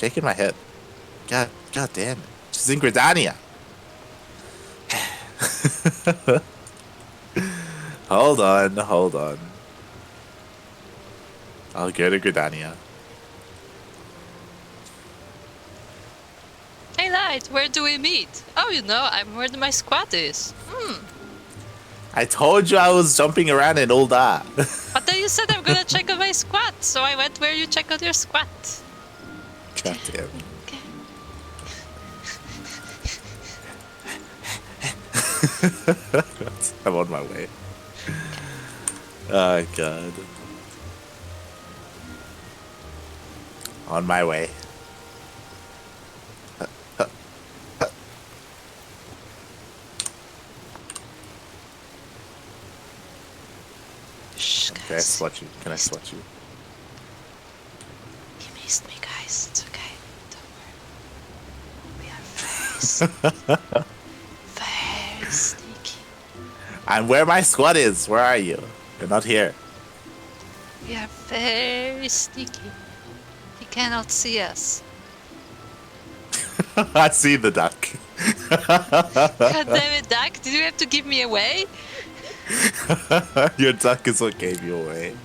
shaking my head. God damn it. She's in Gridania. Hold on. I'll go to Gridania. Hey, Light, where do we meet? Oh, you know, I'm where my squad is. I told you I was jumping around and all that. But then you said I'm gonna check on my squad, so I went where you check on your squad. God damn it. I'm on my way. Oh, God. On my way. Shh, Can I swat you? Can I swat you? He missed me, guys. It's okay. Don't worry. We are very sneaky. I'm where my squad is. Where are you? You're not here. We are very sneaky. He cannot see us. I see the duck. God damn it, Duck. Did you have to give me away? Your duck is what gave you away.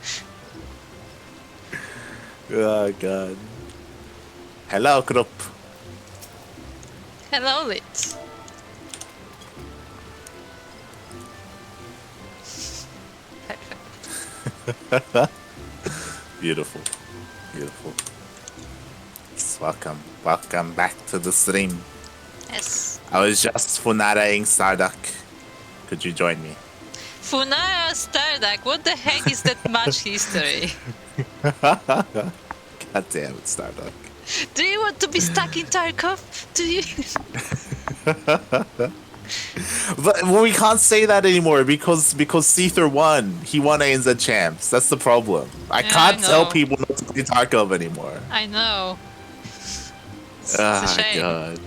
Oh, God. Hello, Krupp. Hello, Lit. Beautiful. Welcome back to the stream. Yes. I was just funaraing Starduck. Could you join me? Funara Starduck, what the heck is that much history? God damn it, Starduck. Do you want to be stuck in Tarkov? Do you? But we can't say that anymore because Seether won. He won ANZ champs. That's the problem. I can't tell people not to play Tarkov anymore. I know. It's a shame. God.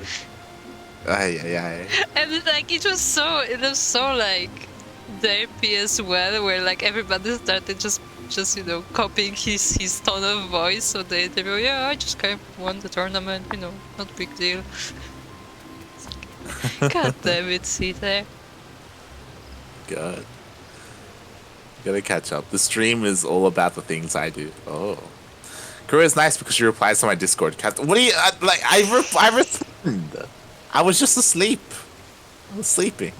Ay. And it was so like derpy as well, where like everybody started just copying his tone of voice. So they were, yeah, I just kind of won the tournament, not big deal. God damn it, Seether. God. Gotta catch up. The stream is all about the things I do. Oh. Kuro is nice because she replies to my Discord. What do you like? I respond. I was just asleep. I was sleeping.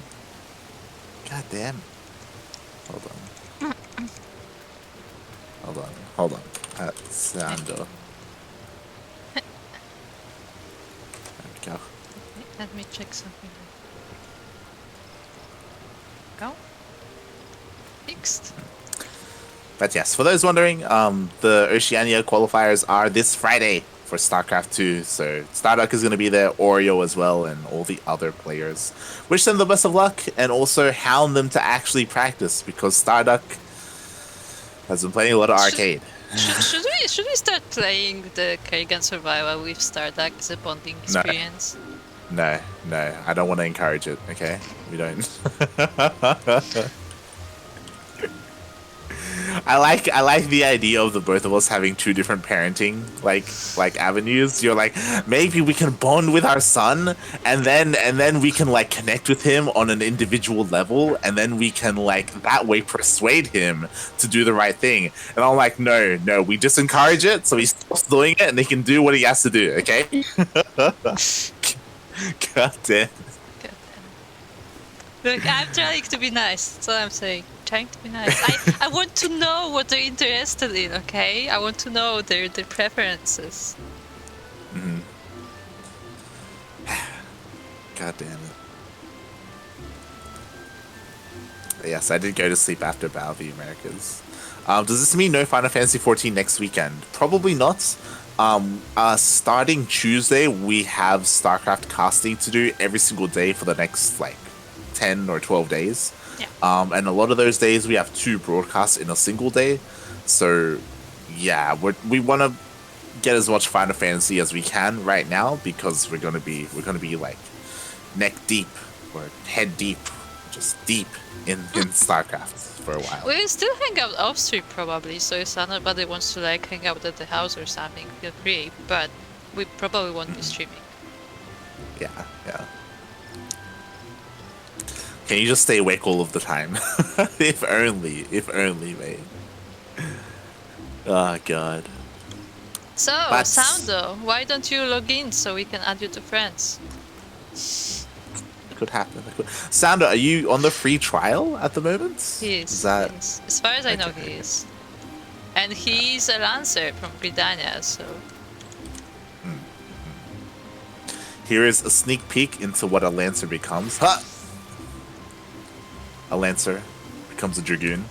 God damn it. Hold on. Sando. There we go. Let me check something. Go. Fixed. But yes, for those wondering, the Oceania qualifiers are this Friday for StarCraft 2. So Starduck is going to be there, Oreo as well, and all the other players. Wish them the best of luck, and also hound them to actually practice, because Starduck has been playing a lot of arcade. Should we start playing the Kerrigan Survival with Starduck as a bonding experience? No, I don't want to encourage it, okay? We don't. I like the idea of the both of us having two different parenting like avenues. You're like, maybe we can bond with our son, and then we can like connect with him on an individual level, and then we can like that way persuade him to do the right thing. And I'm like, no, we just encourage it so he stops doing it and he can do what he has to do, okay? God damn. Look, I'm trying to be nice. That's all I'm saying. Trying to be nice. I want to know what they're interested in, okay? I want to know their preferences. Mm-hmm. God damn it. Yes, I did go to sleep after Battle of the Americas. Does this mean no Final Fantasy 14 next weekend? Probably not. Starting Tuesday, we have StarCraft casting to do every single day for the next, 10 or 12 days. Yeah. And a lot of those days, we have 2 broadcasts in a single day. So, yeah, we want to get as much Final Fantasy as we can right now, because we're gonna be neck deep or head deep, just deep in StarCraft for a while. We'll still hang out off stream probably, so if somebody wants to hang out at the house or something, feel free. But we probably won't be streaming. Yeah, yeah. Can you just stay awake all of the time? If only, mate. Oh god. So, But Soundo, why don't you log in so we can add you to friends? it could happen. Sounder, are you on the free trial at the moment? He Is is. that He is. As far as I know, okay, he okay. is. And he's a Lancer from Gridania, so... Here is a sneak peek into what a Lancer becomes. Ha! A Lancer becomes a Dragoon.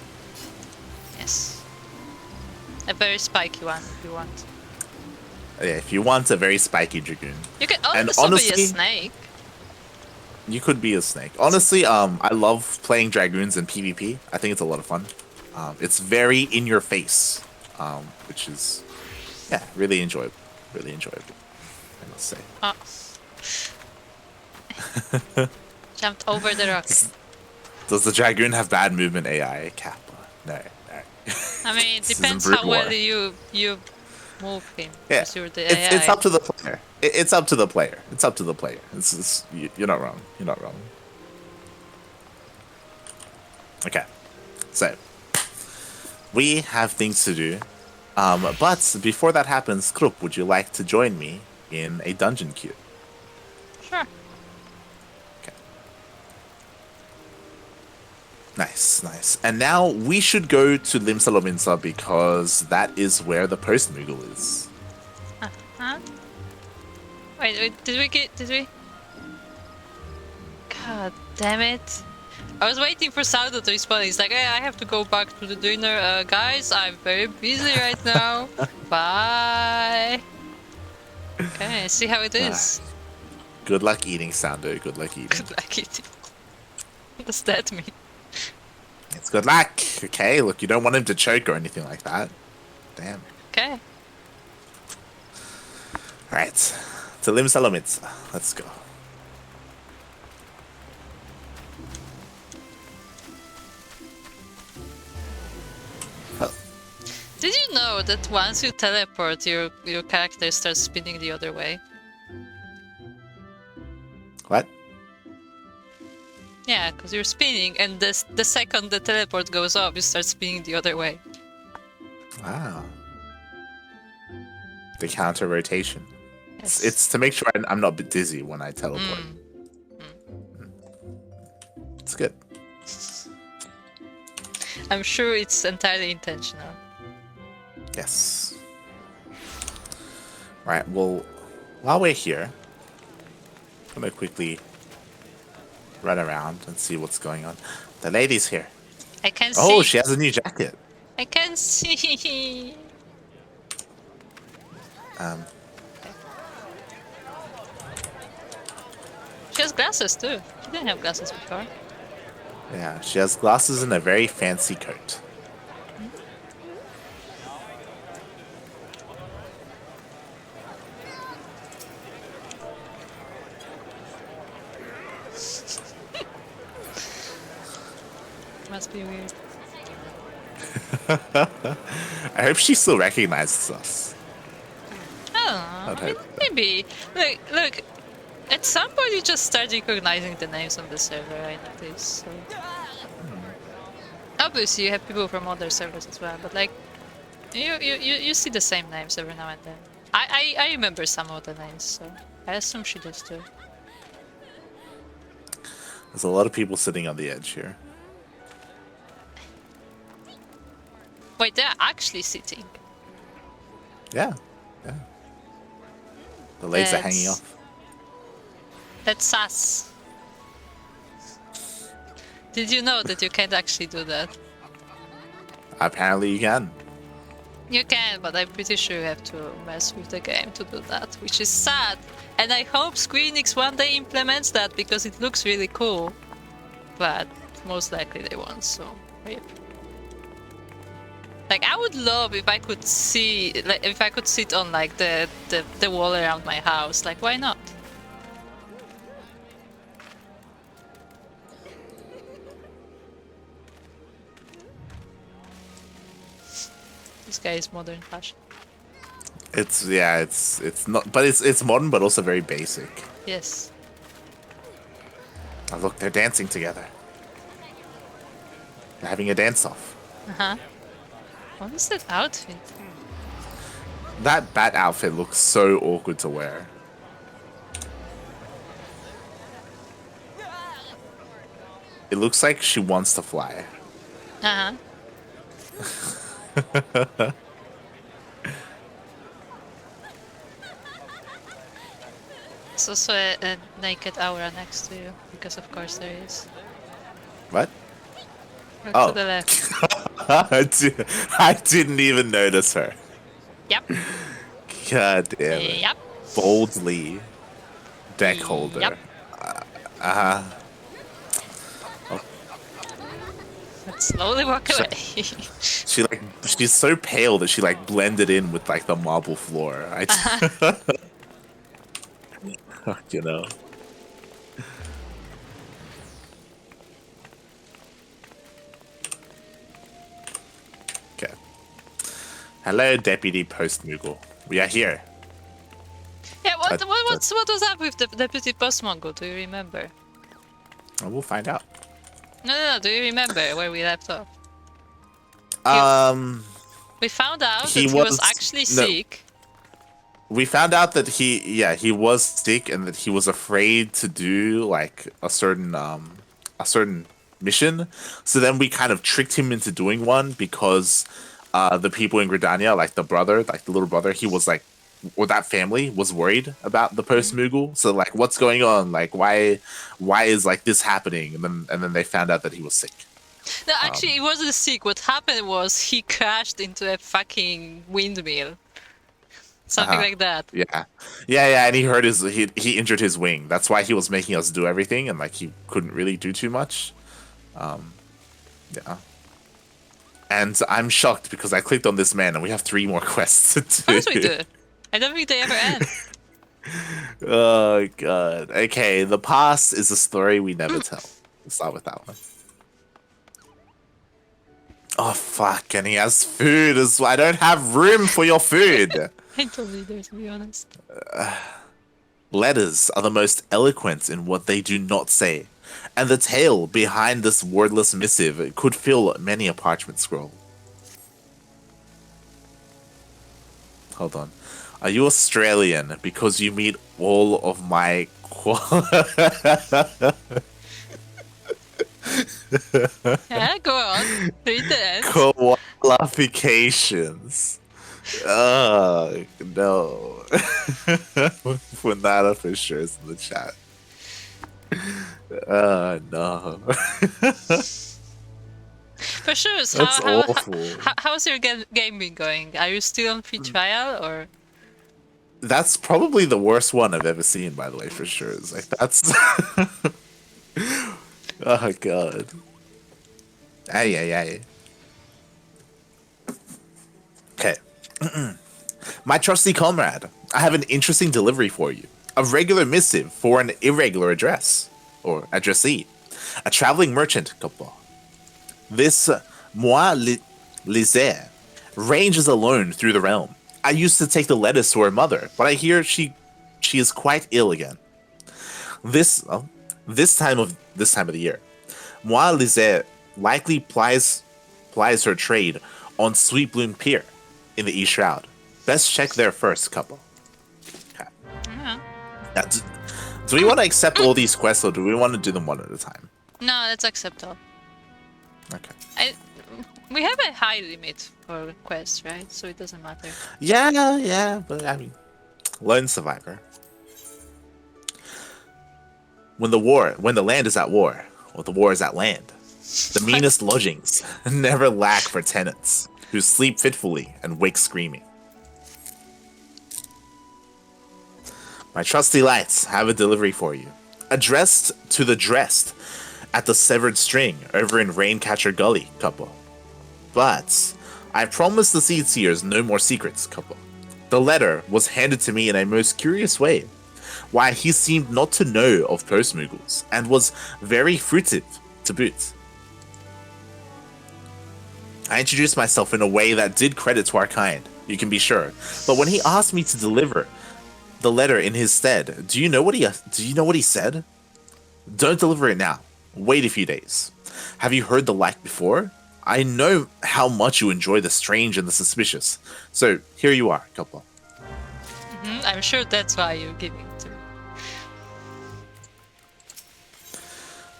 Yes. A very spiky one, if you want. Yeah, if you want a very spiky Dragoon. You can And also be a honestly, snake. you could be a snake. Honestly, I love playing Dragoons in PvP. I think it's a lot of fun. It's very in your face, which is, yeah, really enjoyable. Really enjoyable, I must say. Oh. Jumped over the rock. Does the Dragoon have bad movement AI? Kappa. No, no. I mean, it This depends isn't how Brood War. well you move him. Yeah, Because you're the it's AI. up to the player. It's up to the player. It's up to the player. You're not wrong. You're not wrong. Okay, so we have things to do. But before that happens, Krupp, would you like to join me in a dungeon queue? Sure. Okay. Nice, nice. And now we should go to Limsa because that is where the post Moogle is. Huh? Wait, did we? God damn it. I was waiting for Saudo to respond. He's like, hey, I have to go back to the dinner. Guys, I'm very busy right now. Bye. Okay, see how it is. Good luck eating, Soundo. Good luck eating. Good luck eating. What does that mean? It's good luck. Okay, look, you don't want him to choke or anything like that. Damn. Okay. Alright. To Limsa. Let's go. Did you know that once you teleport, your character starts spinning the other way? What? Yeah, because you're spinning, and the second the teleport goes off, you start spinning the other way. Wow. The counter rotation. Yes. It's to make sure I'm not dizzy when I teleport. It's good. I'm sure it's entirely intentional. Yes. Right, well, while we're here, I'm gonna quickly run around and see what's going on. The lady's here. I can see. Oh, she has a new jacket. I can see. She has glasses too. She didn't have glasses before. Yeah, she has glasses and a very fancy coat. Must be weird. I hope she still recognizes us. Oh, I'd hope. maybe. Look. At some point, you just start recognizing the names on the server. I noticed. So. Obviously, you have people from other servers as well, but like, you see the same names every now and then. I remember some of the names, so I assume she does too. There's a lot of people sitting on the edge here. Wait, they're actually sitting. Yeah, yeah. The legs are hanging off. That's sus. Did you know that you can't actually do that? Apparently you can. You can, but I'm pretty sure you have to mess with the game to do that, which is sad. And I hope Square Enix one day implements that because it looks really cool. But most likely they won't, so rip. Like, I would love if I could see, like, if I could sit on like the wall around my house. Like, why not? This guy is modern fashion. it's not, but it's modern, but also very basic. Yes. Oh, look, they're dancing together. They're having a dance off. Uh-huh. What is that outfit? That bat outfit looks so awkward to wear. It looks like she wants to fly. Uh-huh. There's also a naked aura next to you, because of course there is. What? Look Oh. to the left. I didn't even notice her. Yep. God damn it. Yep. Boldly. Deck holder. Yep. Uh-huh. Let's slowly walk away. She's so pale that she like blended in with like the marble floor. You know. Okay. Hello, Deputy Post Moogle. We are here. Yeah, what was up with the Deputy Post Mongol? Do you remember? Well, we'll find out. No, do you remember where we left off? We found out that he was actually sick. We found out that he was sick and that he was afraid to do like a certain mission. So then we kind of tricked him into doing one because the people in Gridania, like the little brother, he was like, or that family was worried about the Post Moogle. So like, what's going on? Like, why is like this happening? And then they found out that he was sick. No, actually, it wasn't sick. What happened was he crashed into a fucking windmill. Something like that. Yeah, and he hurt he injured his wing. That's why he was making us do everything, and like he couldn't really do too much. Yeah. And I'm shocked because I clicked on this man, and we have 3 more quests to do. Of course we do. I don't think they ever end. Oh god. Okay, the past is a story we never tell. We'll start with that one. Oh fuck, and he has food as well. I don't have room for your food. I don't either, to be honest. Letters are the most eloquent in what they do not say, and the tale behind this wordless missive could fill many a parchment scroll. Hold on. Are you Australian because you meet all of my Yeah, go on. Read the end. qualifications? Oh, no. Funada for sure is in the chat. No. For sure. So That's awful. how's your game been going? Are you still on free trial or? That's probably the worst one I've ever seen, by the way, for sure. It's like that's. Oh god. Ay. Okay. My trusty comrade, I have an interesting delivery for you. A regular missive for an irregular address, or addressee. A traveling merchant couple. This Mielikka ranges alone through the realm. I used to take the letters to her mother, but I hear she is quite ill again. This time of the year, Mielikka likely plies her trade on Sweet Bloom Pier in the East Shroud. Best check there first, couple. Okay. Yeah. Now, do we want to accept all these quests, or do we want to do them one at a time? No, let's accept all. Okay. We have a high limit for quests, right? So it doesn't matter. Yeah, but I mean, lone survivor. When the land is at war, or the war is at land, the meanest lodgings never lack for tenants who sleep fitfully and wake screaming. My trusty lights have a delivery for you, addressed to the dressed at the Severed String over in Raincatcher Gully, couple. But I promise the Seedseers no more secrets, couple. The letter was handed to me in a most curious way, why he seemed not to know of Post Moogles, and was very fruitive to boot. I introduced myself in a way that did credit to our kind, You can be sure. But when he asked me to deliver the letter in his stead, do you know what he said? Don't deliver it now. Wait a few days. Have you heard the like before? I know how much you enjoy the strange and the suspicious. So here you are, couple. I'm sure that's why you're giving it to me.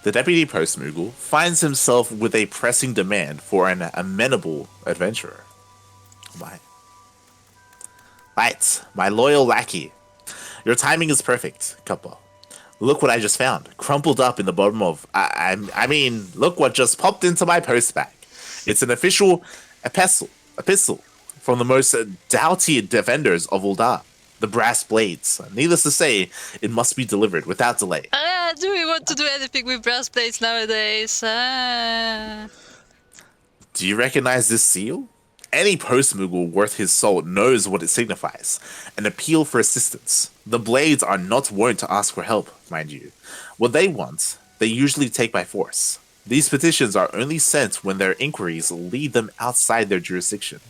The deputy postmogul finds himself with a pressing demand for an amenable adventurer. My. Right, my loyal lackey. Your timing is perfect, couple. Look what I just found, crumpled up in the bottom of... I mean, look what just popped into my post bag. It's an official epistle from the most doughty defenders of Uldar, the Brass Blades. Needless to say, it must be delivered without delay. Do we want to do anything with brass blades nowadays? Do you recognize this seal? Any postmogul worth his salt knows what it signifies. An appeal for assistance. The Blades are not wont to ask for help, mind you. What they want, they usually take by force. These petitions are only sent when their inquiries lead them outside their jurisdiction.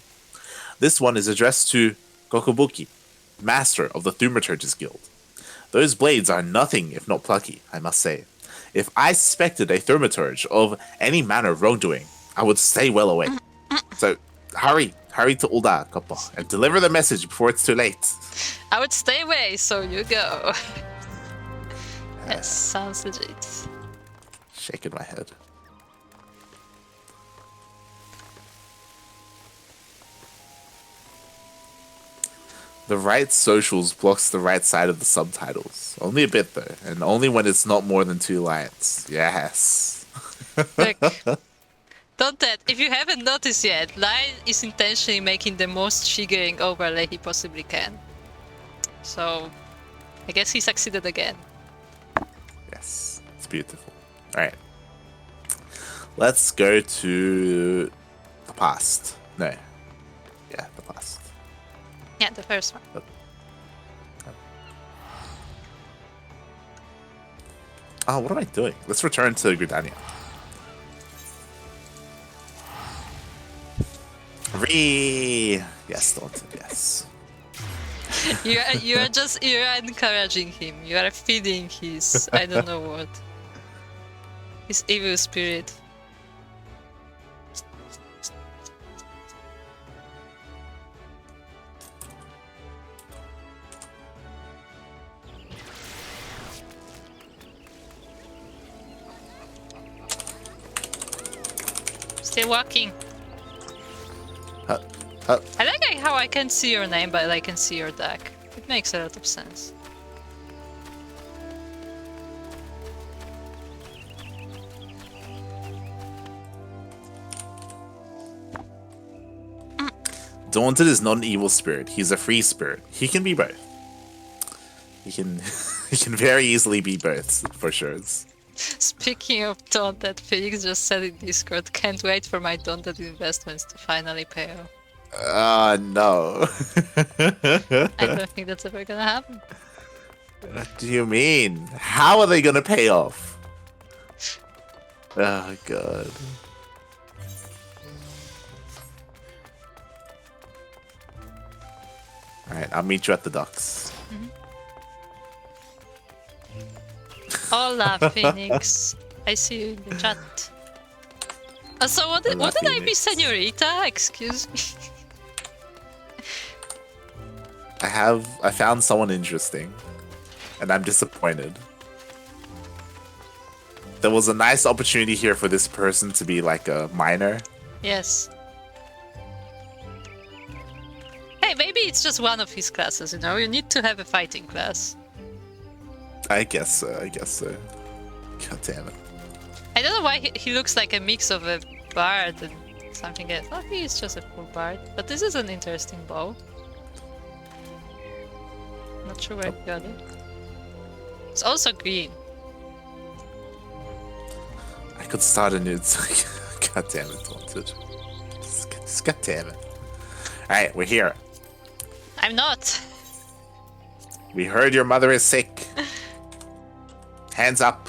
This one is addressed to Kokobuki, master of the Thaumaturge's Guild. Those blades are nothing if not plucky, I must say. If I suspected a thaumaturge of any manner of wrongdoing, I would stay well away. So, hurry to Uldar, Koppo, and deliver the message before it's too late. I would stay away, so you go. That sounds legit. Shaking my head. The right socials blocks the right side of the subtitles. Only a bit though, and only when it's not more than 2 lines. Yes. Look, don't that. If you haven't noticed yet, Lion is intentionally making the most triggering overlay he possibly can. So, I guess he succeeded again. Yes, it's beautiful. Alright. Let's go to the past. No. Yeah, the past. Yeah, the first one. Oh, what am I doing? Let's return to Gridania. Yes, Daunted, yes. You're encouraging him. You are feeding his I don't know what. His evil spirit. Still walking. I like how I can see your name, but I can see your deck. It makes a lot of sense. Daunted is not an evil spirit. He's a free spirit. He can be both. He can very easily be both, for sure. Speaking of Daunted, Felix just said in Discord, can't wait for my Daunted investments to finally pay off. No. I don't think that's ever gonna happen. What do you mean? How are they gonna pay off? Oh, God. Alright, I'll meet you at the docks. Hola, Phoenix. I see you in the chat. So what did I be, Senorita? Excuse me. I found someone interesting, and I'm disappointed. There was a nice opportunity here for this person to be like a minor. Yes. Hey, maybe it's just one of his classes, you know? You need to have a fighting class. I guess so. God damn it. I don't know why he looks like a mix of a bard and something else. Oh, he is just a full bard. But this is an interesting bow. Not sure where he got it. It's also green. I could start a new... God damn it, Daunted. God damn it. Alright, we're here. I'm not. We heard your mother is sick. Hands up.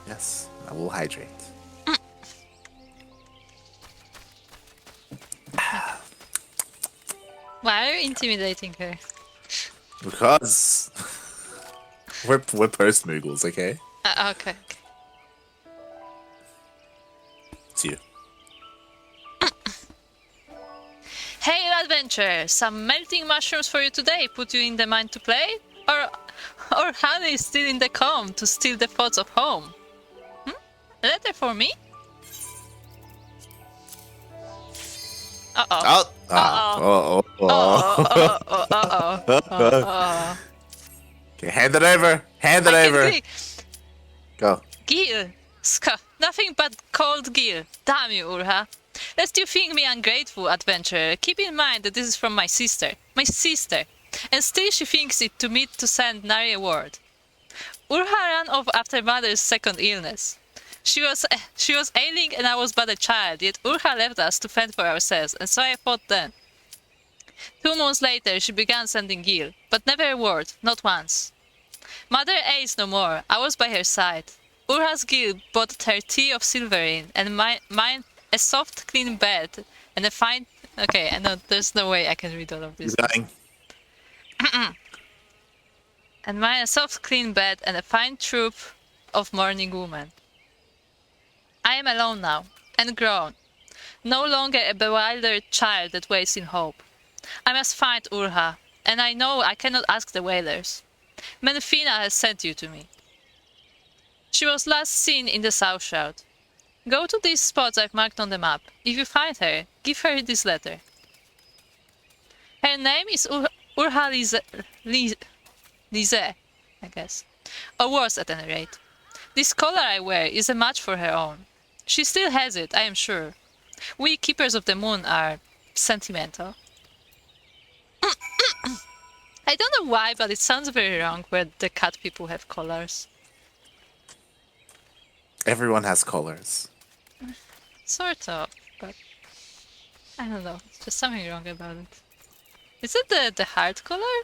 Yes, I will hydrate. Why are you intimidating her? Because we're purse moogles, okay? Okay. It's you. Hey, adventurer! Some melting mushrooms for you today put you in the mind to play? Or honey still in the comb to steal the thoughts of home? A letter for me? Uh-oh. Uh-oh. Okay, hand it over. Hand it over. Go. Gil. Nothing but cold Gil. Damn you, Urha. Lest you think me ungrateful, adventurer, keep in mind that this is from my sister. My sister. And still she thinks it to me to send nary a word. Urha ran off after mother's second illness. She was ailing and I was but a child, yet Urha left us to fend for ourselves, and so I thought then. 2 months later she began sending Gil, but never a word, not once. Mother ails no more, I was by her side. Urha's Gil bought her tea of silver in, and mine a soft, clean bed, and a fine... Okay, I know, there's no way I can read all of this. And mine a soft, clean bed, and a fine troop of mourning women. I am alone now, and grown. No longer a bewildered child that waits in hope. I must find Urha, and I know I cannot ask the whalers. Menfina has sent you to me. She was last seen in the South Shroud. Go to these spots I've marked on the map. If you find her, give her this letter. Her name is Urha Lise, I guess. Or worse at any rate. This collar I wear is a match for her own. She still has it, I am sure. We keepers of the moon are sentimental. I don't know why, but it sounds very wrong where the cat people have collars. Everyone has collars. Sort of, but I don't know. It's just something wrong about it. Is it the heart collar?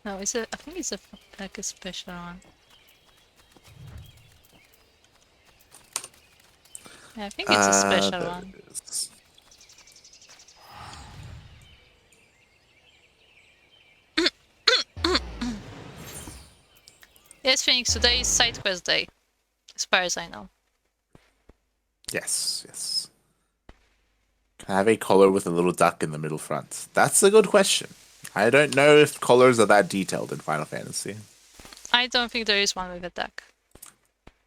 No, I think it's like a special one. Yeah, I think it's a special one. Yes, Phoenix, today is side quest day, as far as I know. Yes. Can I have a collar with a little duck in the middle front? That's a good question. I don't know if collars are that detailed in Final Fantasy. I don't think there is one with a duck.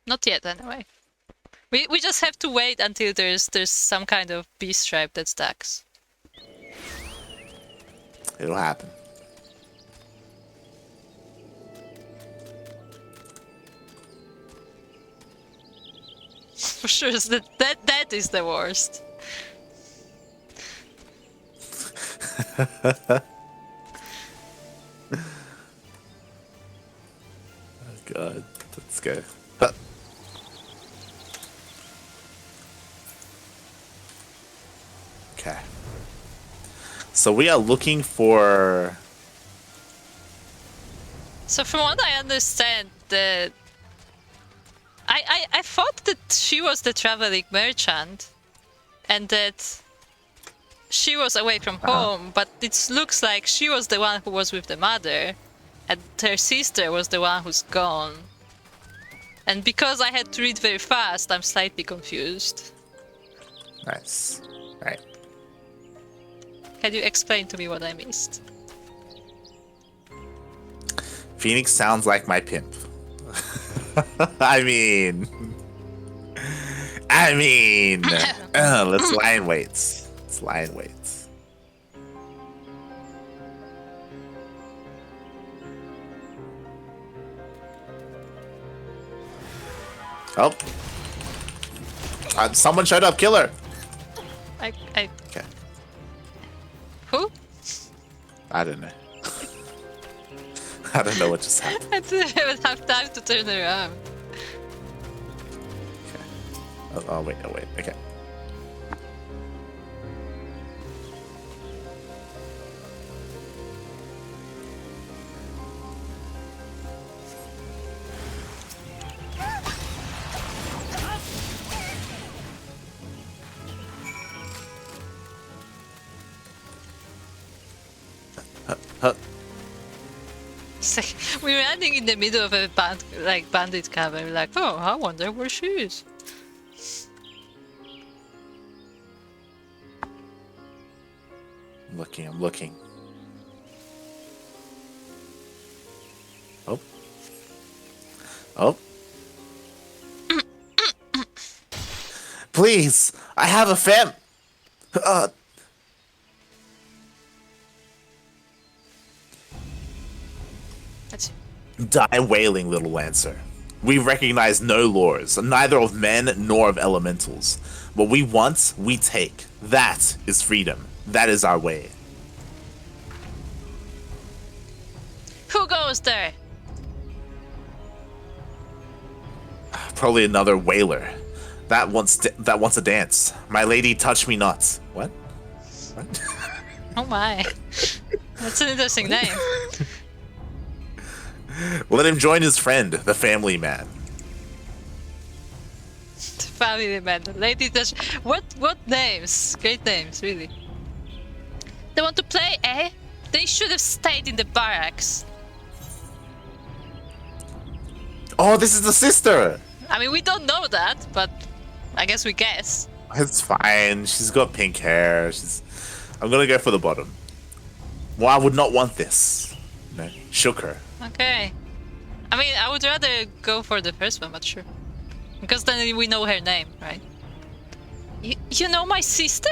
Not yet, anyway. We just have to wait until there's some kind of bee stripe that's ducks. It'll happen. For sure, that is the worst. Oh god, let's go. Okay. So we are looking for... So from what I understand, I thought that she was the traveling merchant, and that she was away from home, but it looks like she was the one who was with the mother, and her sister was the one who's gone. And because I had to read very fast, I'm slightly confused. Nice. Right. Can you explain to me what I missed? Phoenix sounds like my pimp. I mean, let's lie in waits. Let's lie in waits. Oh, someone showed up. Kill her. Okay. Who? I don't know. I don't know what just happened. I didn't even have time to turn around. Okay. Oh, wait. Okay. It's like we're landing in the middle of a bandit camp, and we're like, oh, I wonder where she is. I'm looking. Oh. Oh. Please, I have a fam. That's Die wailing, little lancer. We recognize no laws, neither of men nor of elementals. What we want, we take. That is freedom. That is our way. who goes there? Probably another whaler. That wants a dance. My lady, touch me not. What? What? Oh my, that's an interesting name. Let him join his friend, the family man. The family man, the lady touch. What names? Great names, really. They want to play, eh? They should have stayed in the barracks. Oh, this is the sister. I mean, we don't know that, but I guess we guess. It's fine. She's got pink hair. I'm gonna go for the bottom. Well, I would not want this. No, shook her. Okay. I mean, I would rather go for the first one, but sure. Because then we know her name, right? You know my sister?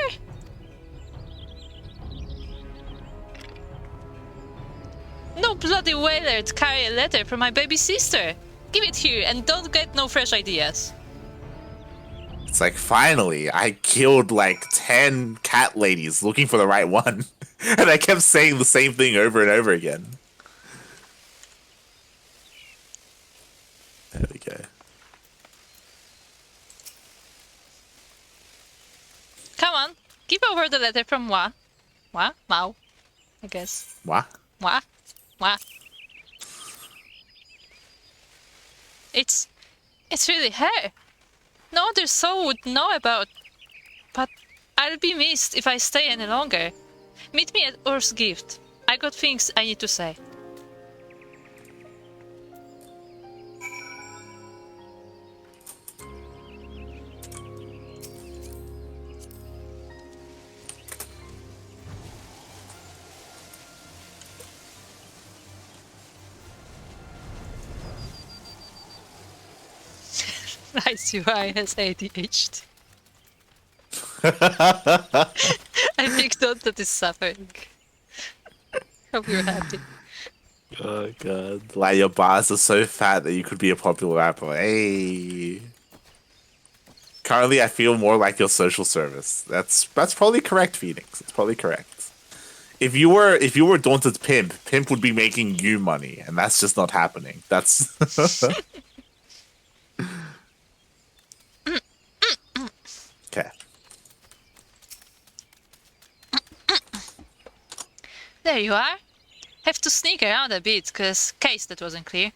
No bloody whaler to carry a letter from my baby sister. Give it here and don't get no fresh ideas. It's like, finally, I killed like 10 cat ladies looking for the right one. And I kept saying the same thing over and over again. There we go. Come on, give over the letter from Wa. Mao, I guess. What? Wa. It's really her. No other soul would know about, but I'll be missed if I stay any longer. Meet me at Ur's gift. I got things I need to say. Nice UI has ADHD. I picked out that is suffering. Hope you're happy. Oh god. Like, your bars are so fat that you could be a popular rapper. Hey. Currently, I feel more like your social service. That's probably correct, Phoenix. It's probably correct. If you were Daunted Pimp would be making you money, and that's just not happening. That's okay. There you are. Have to sneak around a bit, case that wasn't clear.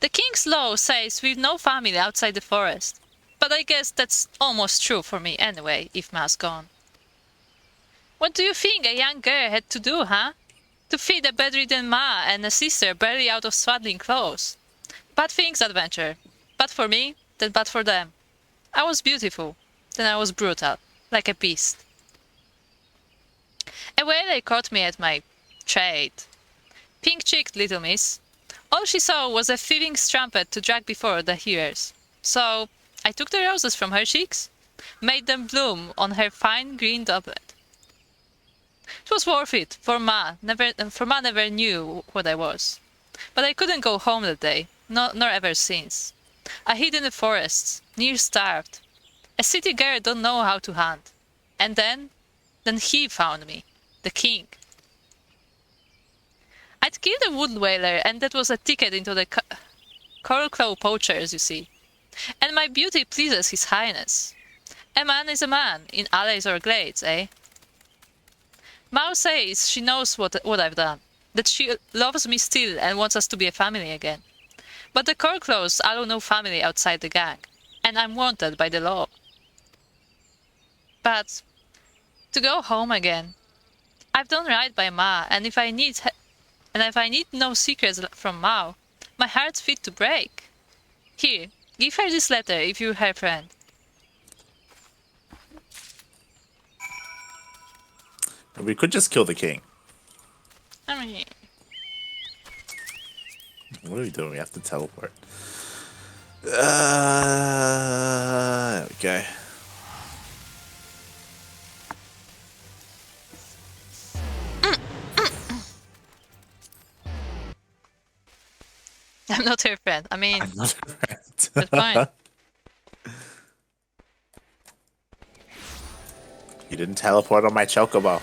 The king's law says we've no family outside the forest. But I guess that's almost true for me anyway, if Ma's gone. What do you think a young girl had to do, huh? To feed a bedridden Ma and a sister barely out of swaddling clothes. Bad things, adventure. Bad for me, then bad for them. I was beautiful, then I was brutal, like a beast. A whaler caught me at my trade. Pink-cheeked little miss. All she saw was a thieving strumpet to drag before the hearers. So I took the roses from her cheeks, made them bloom on her fine green doublet. It was worth it, for Ma never knew what I was. But I couldn't go home that day, nor ever since. I hid in the forests, near starved. A city girl don't know how to hunt. And then he found me, the king. I'd killed a wood whaler, and that was a ticket into the coral claw poachers, you see. And my beauty pleases his highness. A man is a man, in alleys or glades, eh? Mao says she knows what I've done, that she loves me still and wants us to be a family again. But the coral claws allow no family outside the gang, and I'm wanted by the law. But to go home again, I've done right by Ma, and if I need And if I need no secrets from Mao, my heart's fit to break. Here, give her this letter if you're her friend. We could just kill the king. I mean, What are we doing? We have to teleport. There we go. I'm not her friend. I mean, I'm not right. but fine. You didn't teleport on my chocobo.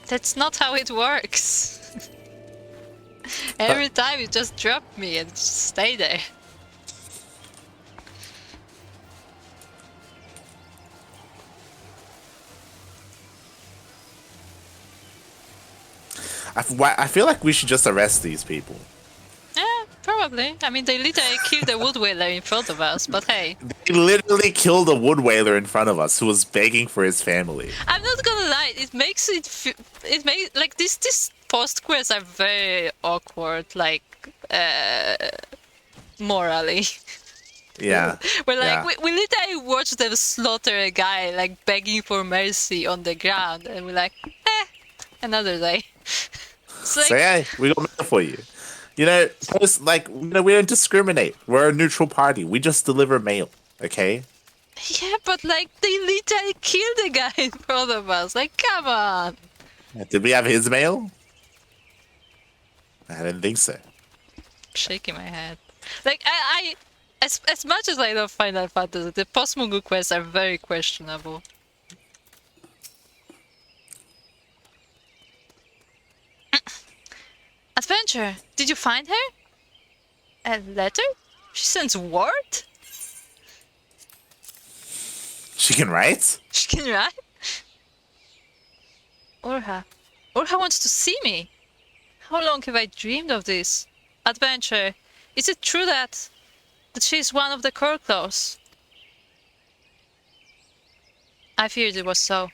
That's not how it works. Every time you just drop me and just stay there. I feel like we should just arrest these people. Yeah, probably. I mean, they literally killed the wood whaler in front of us, but hey. They literally killed a wood whaler in front of us who was begging for his family. I'm not gonna lie, it makes like this post quests are very awkward, like morally. Yeah. We're like yeah. we literally watch them slaughter a guy like begging for mercy on the ground, and we're like, another day. It's like, So yeah, we got mail for you. You know, we don't discriminate. We're a neutral party. We just deliver mail. Okay. yeah, but like they literally killed the guy in front of us. Like, come on. Did we have his mail? I didn't think so. Shaking my head. Like I as much as I love Final Fantasy, the post Mungu quests are very questionable. Adventure, did you find her? A letter? She sends word? She can write? She can write? Orha. Orha wants to see me. How long have I dreamed of this? Adventure, is it true that she is one of the Korklos? I feared it was so.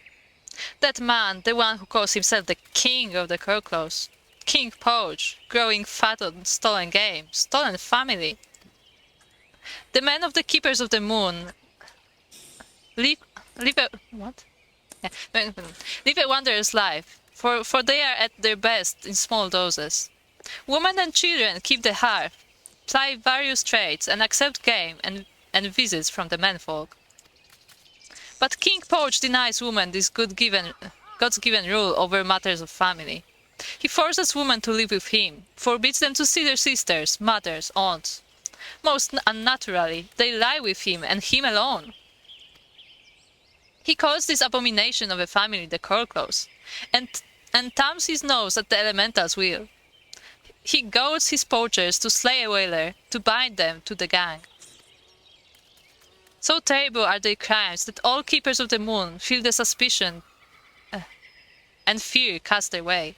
That man, the one who calls himself the king of the Korklos, King Poach, growing fat on stolen game, stolen family. The men of the Keepers of the Moon live a what? Yeah. Live a wanderer's life, for they are at their best in small doses. Women and children keep the hearth, ply various trades, and accept game and visits from the menfolk. But King Poach denies women this God's given rule over matters of family. He forces women to live with him, forbids them to see their sisters, mothers, aunts. Most unnaturally, they lie with him and him alone. He calls this abomination of a family the Korklos, and thumbs his nose at the elemental's will. He goads his poachers to slay a whaler, to bind them to the gang. So terrible are their crimes that all Keepers of the Moon feel the suspicion and fear cast their way.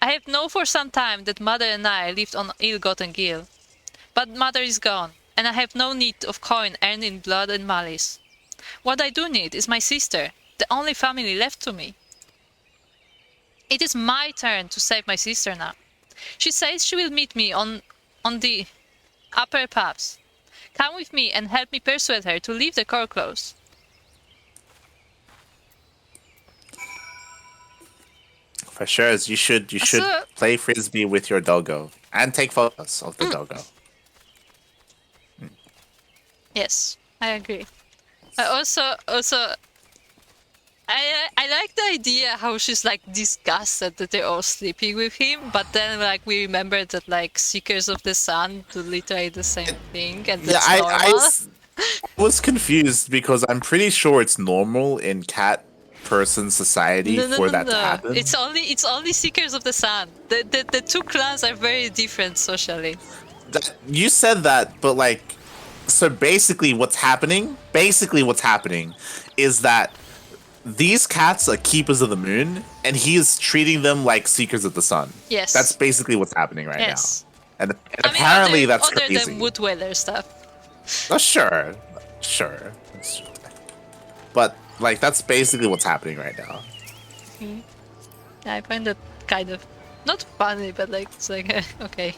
I have known for some time that Mother and I lived on ill-gotten gil, but Mother is gone, and I have no need of coin earned in blood and malice. What I do need is my sister, the only family left to me. It is my turn to save my sister now. She says she will meet me on the upper paths. Come with me and help me persuade her to leave the Korklos. For sure, you should play frisbee with your doggo and take photos of the doggo. Yes, I agree. I also I like the idea how she's like disgusted that they're all sleeping with him, but then like we remember that like Seekers of the Sun do literally the same thing, and that's normal. I was confused because I'm pretty sure it's normal in cat person society for that to happen. It's only Seekers of the Sun. The two clans are very different socially. You said that, but like, so basically what's happening is that these cats are keepers of the moon, and he is treating them like seekers of the sun. Yes. That's basically what's happening right now. And I mean, apparently that's other crazy. than wood dweller stuff. Oh, sure. But like that's basically what's happening right now. I find that kind of Not funny, but like it's like okay.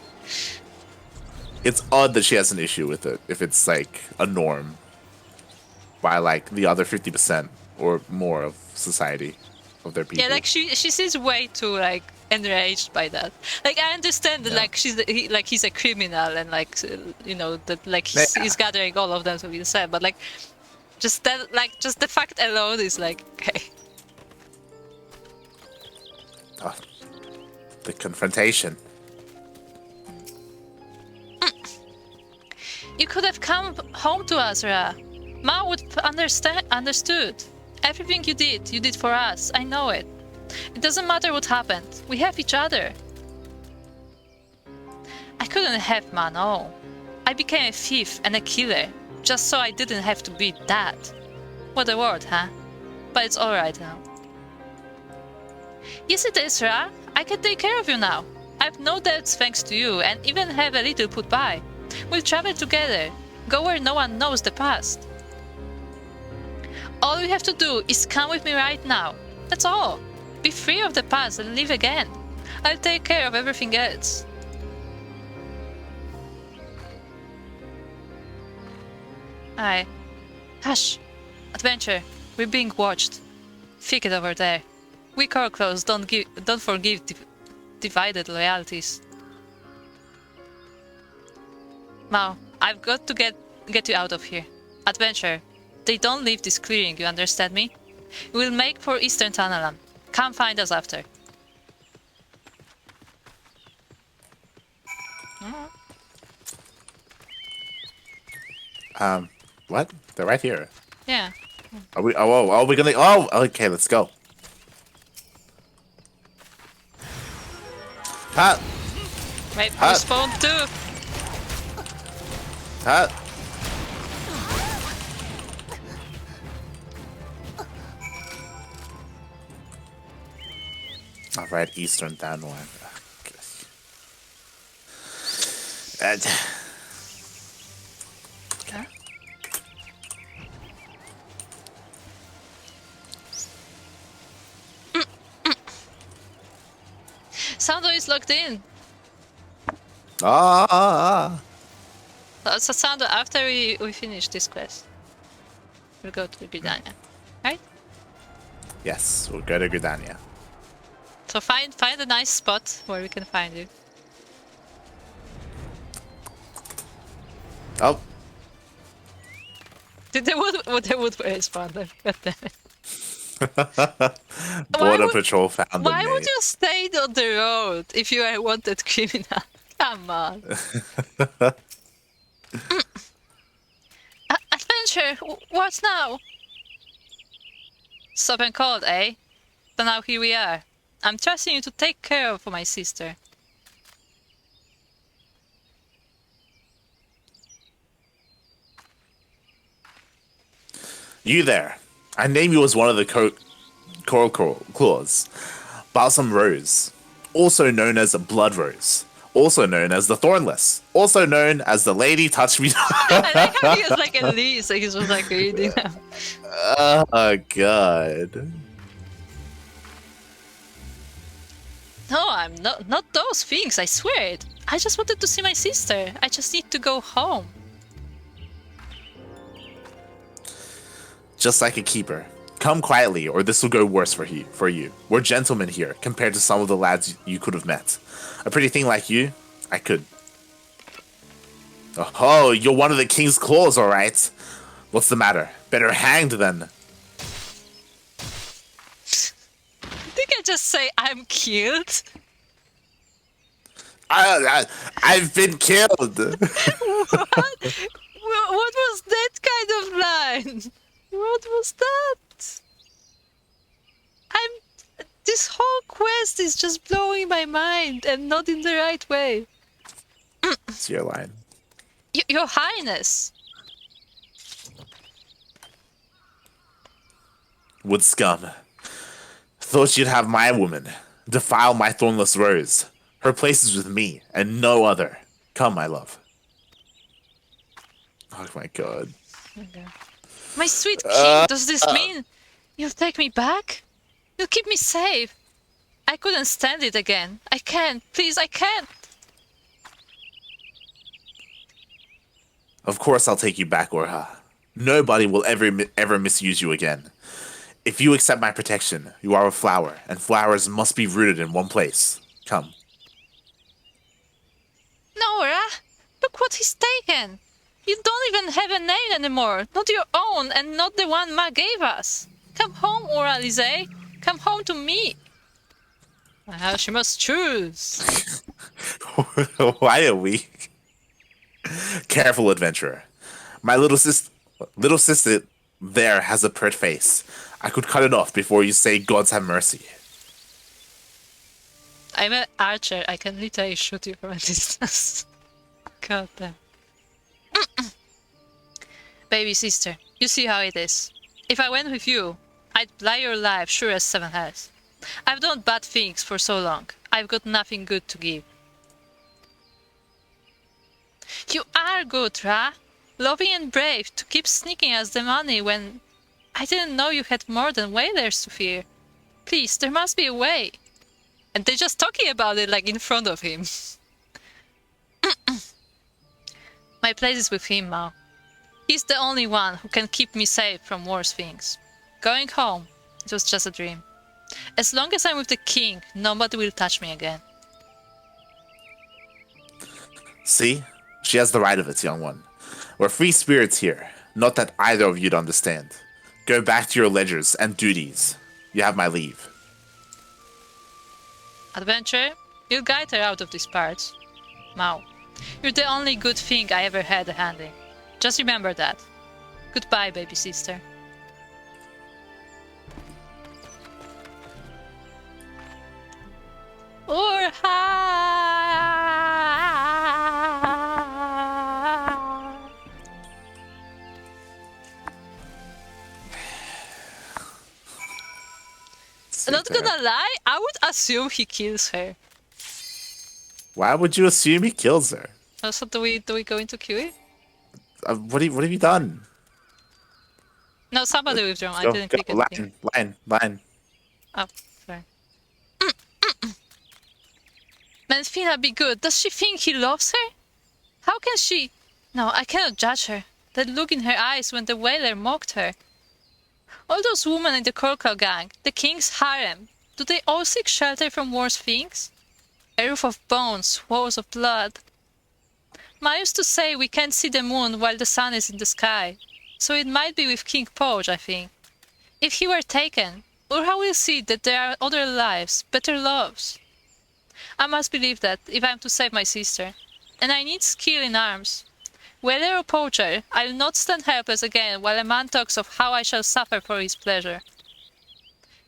It's odd that she has an issue with it if it's like a norm by like the other 50% or more of society of their people. Yeah, like she seems way too like enraged by that. Like I understand that Yeah. like he's a criminal and like you know that like Yeah. he's gathering all of them to be sad, but like just that like just the fact alone is like okay. Oh, the confrontation. You could have come home to us, Ra. Ma would understood. Everything you did for us. I know it. It doesn't matter what happened. We have each other. I couldn't have Ma, no. I became a thief and a killer, just so I didn't have to be Dad. What a word, huh? But it's alright now. Yes, it is, Ra. I can take care of you now. I've no debts thanks to you, and even have a little put by. We'll travel together, go where no one knows the past. All you have to do is come with me right now. That's all. Be free of the past and live again. I'll take care of everything else. Aye. Hush. Adventure. We're being watched. Thicket over there. We Corclaws don't forgive divided loyalties. Now, I've got to get you out of here. Adventure. They don't leave this clearing, you understand me? We'll make for Eastern Tunnel. Come find us after. What? They're right here. Yeah. Are we? Oh, we're gonna. Oh, okay. Let's go. Cut. Wait, Huh? postpone too. Cut. All right, Eastern Down one. Huh? Sando is locked in. Ah. So Sando, after we finish this quest, we'll go to Gridania, right? Yes, we'll go to Gridania. So find a nice spot where we can find you. Oh, The wood responder. God damn it. Border Patrol found Why them. would you stay on the road if you are a wanted criminal? Come on. Adventure, what now? Stop and cold, eh? So now here we are. I'm trusting you to take care of my sister. You there. I name you as one of the Coral Claws. Balsam Rose. Also known as a Blood Rose. Also known as the Thornless. Also known as the Lady Touch Me. I like how he has like a list, like he's just like reading them. Oh, God. No, I'm not those things, I swear it. I just wanted to see my sister. I just need to go home. Just like a keeper. Come quietly, or this will go worse for you. We're gentlemen here, compared to some of the lads you could have met. A pretty thing like you, I could. Oh, you're one of the King's Claws, all right. What's the matter? Better hanged then. Did I just say I'm killed? I've been killed. What? What was that kind of line? What was that? This whole quest is just blowing my mind and not in the right way. It's your line. Your Highness. Wood scum. Thought you'd have my woman. Defile my thornless rose. Her place is with me, and no other. Come, my love. Oh my god. Okay. My sweet king, does this mean you'll take me back? You'll keep me safe? I couldn't stand it again. I can't. Please, I can't. Of course I'll take you back, Orha. Nobody will ever misuse you again. If you accept my protection, you are a flower, and flowers must be rooted in one place. Come. Nora, look what he's taken. You don't even have a name anymore. Not your own, and not the one Ma gave us. Come home, Ora Lise. Come home to me. Now she must choose. Why are we? Careful, adventurer. My little sister there has a pert face. I could cut it off before you say gods have mercy. I'm an archer. I can literally shoot you from a distance. God damn. Baby sister, you see how it is. If I went with you, I'd buy your life sure as 7 has. I've done bad things for so long. I've got nothing good to give. You are good, Ra. Loving and brave to keep sneaking us the money when I didn't know you had more than whalers to fear. Please, there must be a way. And they're just talking about it like in front of him. My place is with him, Mao. He's the only one who can keep me safe from worse things. Going home, it was just a dream. As long as I'm with the king, nobody will touch me again. See? She has the right of it, young one. We're free spirits here. Not that either of you'd understand. Go back to your ledgers and duties. You have my leave. Adventure, you'll guide her out of these parts. Mao, you're the only good thing I ever had a hand in. Just remember that. Goodbye, baby sister. Urha! Not gonna lie, I would assume he kills her. Why would you assume he kills her? So do we go into QE? What have you done? No, somebody withdrawn. I didn't click anything. Line. Oh, sorry. Manfina, be good. Does she think he loves her? How can she? No, I cannot judge her. That look in her eyes when the whaler mocked her. All those women in the Korkal gang, the king's harem, do they all seek shelter from worse things? A roof of bones, walls of blood. Ma used to say we can't see the moon while the sun is in the sky, so it might be with King Poge, I think. If he were taken, Urha will see that there are other lives, better loves. I must believe that if I am to save my sister, and I need skill in arms. Whether or poacher, I'll not stand helpless again while a man talks of how I shall suffer for his pleasure.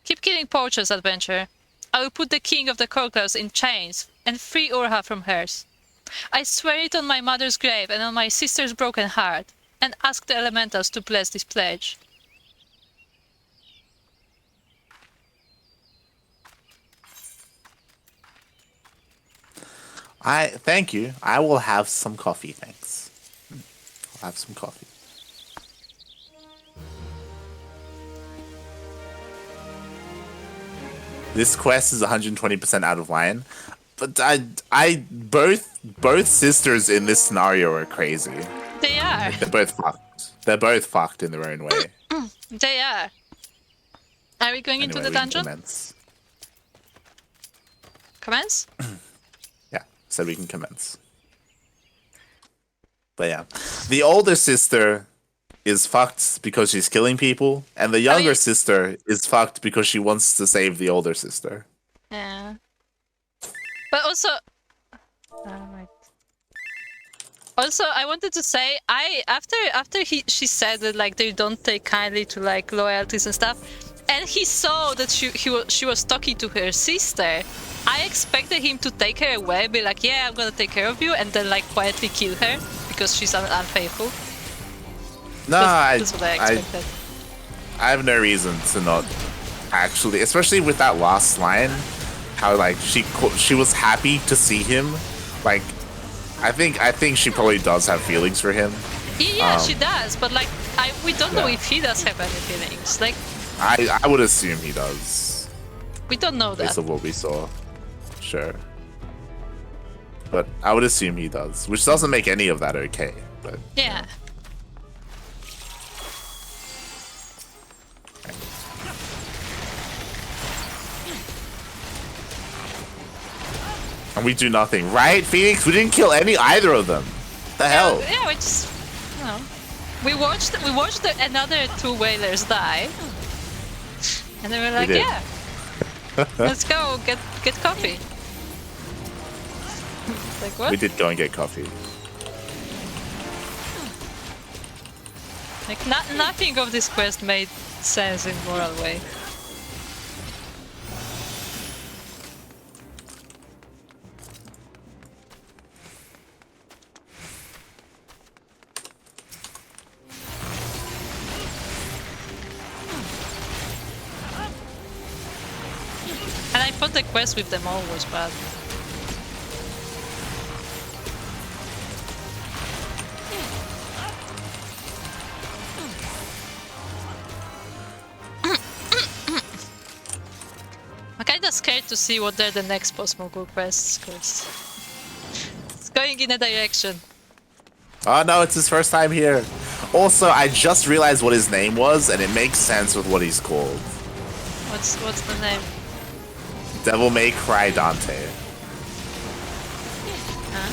Keep killing poachers, adventurer. I will put the king of the Korkals in chains and free Urha from hers. I swear it on my mother's grave and on my sister's broken heart, and ask the elementals to bless this pledge. Thank you. I will have some coffee, thanks. I'll have some coffee. This quest is 120% out of line, but both sisters in this scenario are crazy. They are. They're both fucked. They're both fucked in their own way. They are. Are we going into the dungeon? Commence? Yeah, so we can commence. But yeah, the older sister is fucked because she's killing people, and the younger sister is fucked because she wants to save the older sister. Yeah. But also... Also, I wanted to say, after she said that like they don't take kindly to like loyalties and stuff, and he saw that she was talking to her sister, I expected him to take her away, be like, yeah, I'm gonna take care of you, and then like quietly kill her because she's unfaithful. No, that's what I expected. I have no reason to not actually, especially with that last line, how like she was happy to see him, like. I think she probably does have feelings for him. Yeah, she does, but like we don't know if he does have any feelings. Like I would assume he does. We don't know that. Based on what we saw. Sure. But I would assume he does, which doesn't make any of that okay. But Yeah. And we do nothing, right, Phoenix? We didn't kill either of them. The hell? Yeah, we just, you know, we watched another 2 whalers die, and then we're like, yeah, let's go get coffee. Like what? We did go and get coffee. Like nothing of this quest made sense in moral way. And I thought the quest with them all was bad. I'm kinda scared to see what are the next post-Mogul quests, because it's going in a direction. Oh no, it's his first time here. Also, I just realized what his name was, and it makes sense with what he's called. What's the name? Devil May Cry Dante. Huh?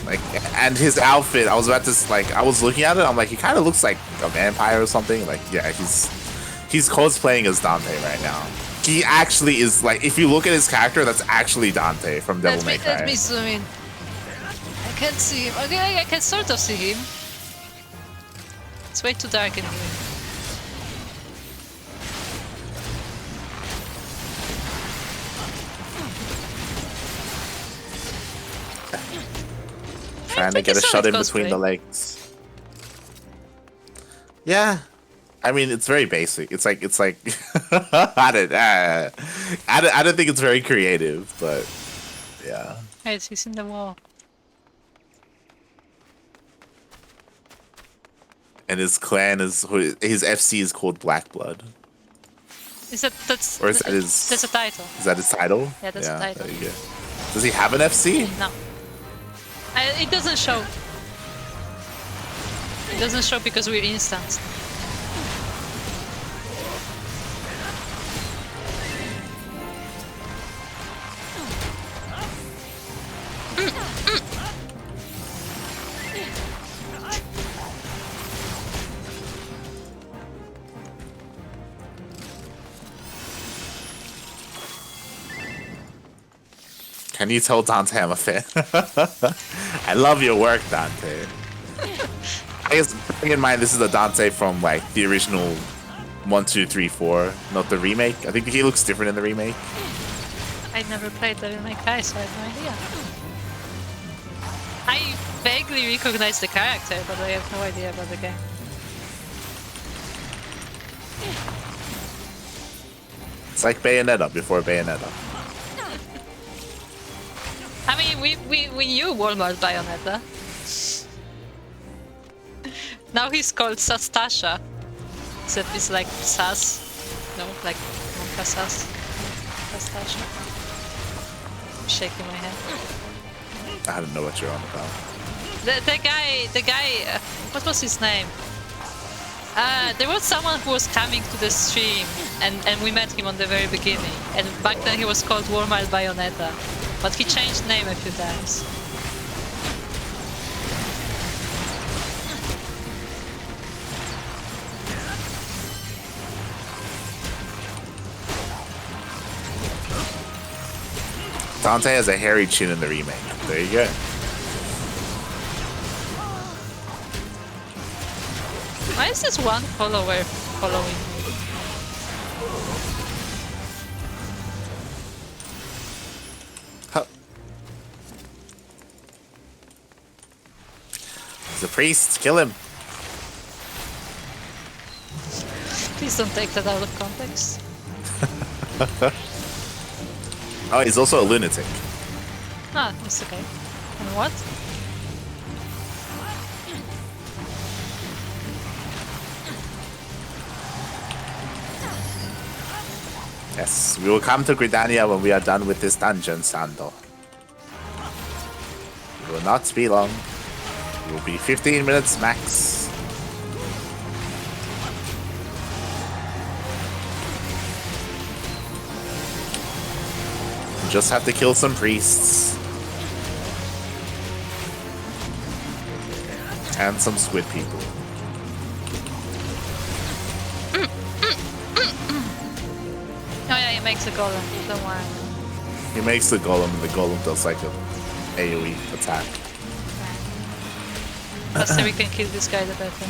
Like, and his outfit, I was about to, like, I was looking at it, I'm like, he kind of looks like a vampire or something. Like, yeah, he's cosplaying as Dante right now. He actually is, like, if you look at his character, that's actually Dante from Devil May Cry. Let me zoom in. I can't see him. Okay, I can sort of see him. It's way too dark in here. Trying to get a shot in between the legs. Yeah, I mean, it's very basic. It's like I don't think it's very creative, but yeah. Hey, he's in the wall. And his clan his FC is called Black Blood. Is that's Or is that his? That's a title. Is that his title? Yeah, that's a title. There you go. Does he have an FC? No. It doesn't show. It doesn't show because we're instanced. Can you tell Dante I'm a fan? I love your work, Dante. I guess bearing in mind this is the Dante from like the original 1, 2, 3, 4, not the remake. I think he looks different in the remake. I never played the remake, so I have no idea. I vaguely recognize the character, but I have no idea about the game. It's like Bayonetta before Bayonetta. I mean, we knew Walmart Bayonetta. Now he's called Sastasha. Except it's like Sas. No, like Monka Sas. Sastasha. I'm shaking my head. I don't know what you're on about. The guy, what was his name? There was someone who was coming to the stream, and we met him on the very beginning. And back then he was called Walmart Bayonetta. But he changed name a few times. Dante has a hairy chin in the remake. There you go. Why is this one follower following me? He's a priest. Kill him. Please don't take that out of context. Oh, he's also a lunatic. Ah, it's okay. And what? Yes, we will come to Gridania when we are done with this dungeon, Sando. It will not be long. It will be 15 minutes max. We just have to kill some priests. And some squid people. Oh yeah, he makes a golem. Don't worry. He makes the golem, and the golem does like an AoE attack. Faster we can kill this guy, the better.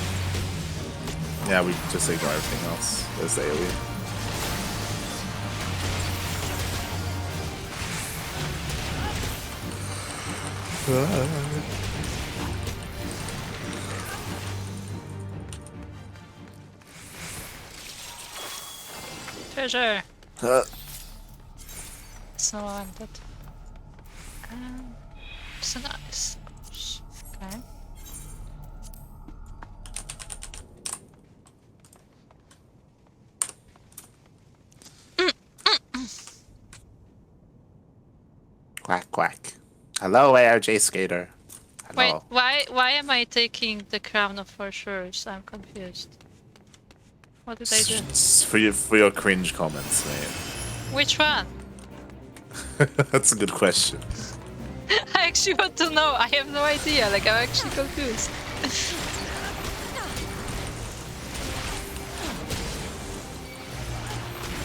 Yeah, we just ignore everything else. There's the AoE. Treasure! It's no wanted. So nice. Okay. Quack, quack. Hello, ARJ Skater. Hello. Wait, why am I taking the crown of for sure? I'm confused. What did I do? For your cringe comments, mate. Which one? That's a good question. I actually want to know. I have no idea. Like, I'm actually confused.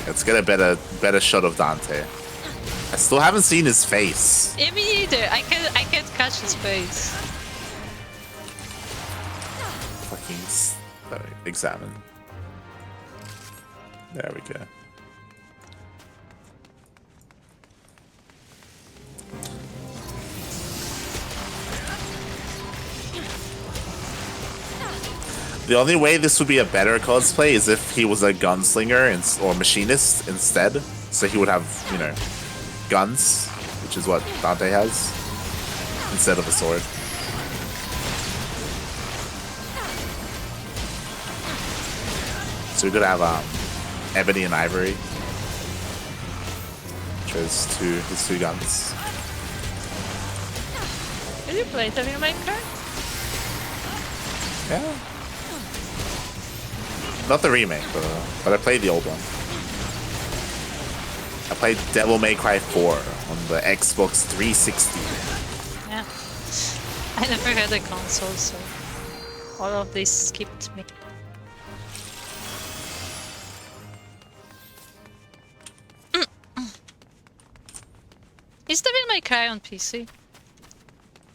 Let's get a better shot of Dante. I still haven't seen his face. Yeah, me either. I can't catch his face. Fucking examine. There we go. The only way this would be a better cosplay is if he was a gunslinger or machinist instead. So he would have, you know, guns, which is what Dante has, instead of a sword. So we could have Ebony and Ivory, which is his two guns. Did you play Devil May Cry? Yeah. Not the remake, but I played the old one. I played Devil May Cry 4 on the Xbox 360. Yeah. I never had a console, so all of this skipped me. Is Devil May Cry on PC?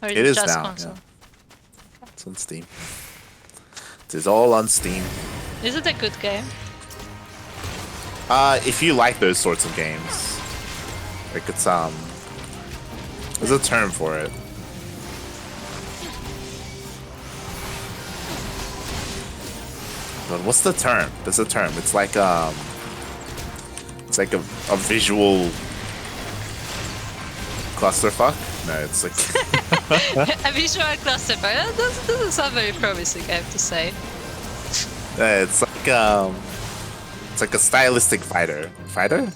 Or It is just now. console? Yeah. It's on Steam. It is all on Steam. Is it a good game? If you like those sorts of games, like it's there's a term for it. But what's the term? There's a term. It's like a visual clusterfuck. No, it's like A visual clusterfuck. That doesn't sound very promising, I have to say. it's like a stylistic fighter.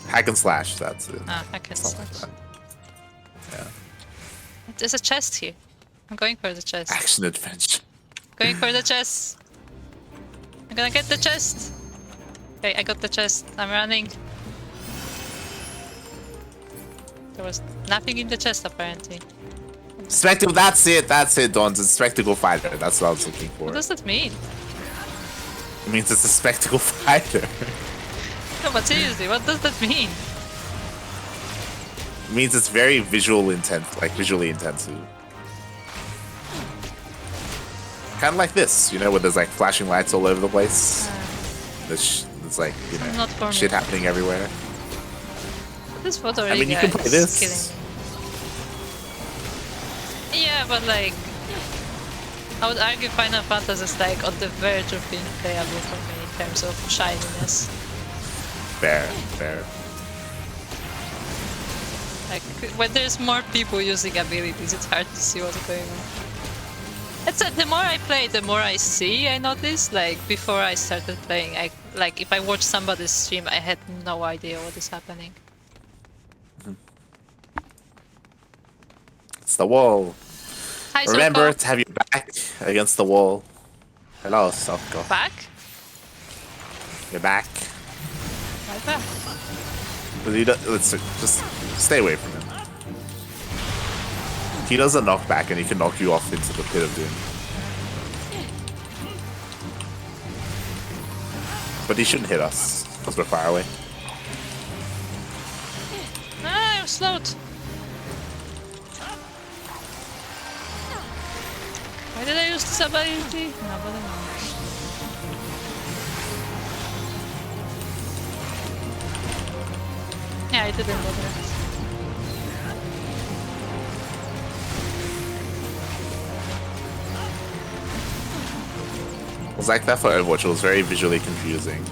Hack and slash. That's it. Ah, hack and Something slash. like that. Yeah. There's a chest here. I'm going for the chest. Action adventure. Going for the chest. I'm gonna get the chest. Okay, I got the chest. I'm running. There was nothing in the chest apparently. Spectacle. That's it. Dawn. It's a spectacle fighter. That's what I was looking for. What does that mean? It means it's a spectacle fighter. No, but seriously, what does that mean? It means it's very visually intensive. Kind of like this, you know, where there's like flashing lights all over the place. There's like, you know, Not for shit me. happening everywhere. This photo I mean, you can play this. Killing me. Yeah, but like, I would argue Final Fantasy is like on the verge of being playable for me in terms of shininess. Fair. Like, when there's more people using abilities, it's hard to see what's going on. It's the more I play, the more I see. I notice. Like before I started playing, if I watch somebody's stream, I had no idea what is happening. It's the wall. Hi, Remember Soko. to have your back against the wall. Hello, Soko. Back? Your back. My back. Let's just stay away from him. He doesn't knock back, and he can knock you off into the pit of doom. But he shouldn't hit us because we're far away. Ah, I'm slowed. Why did I use this ability? Nobody knows. Yeah, I didn't bother. It was like that for Overwatch. It was very visually confusing.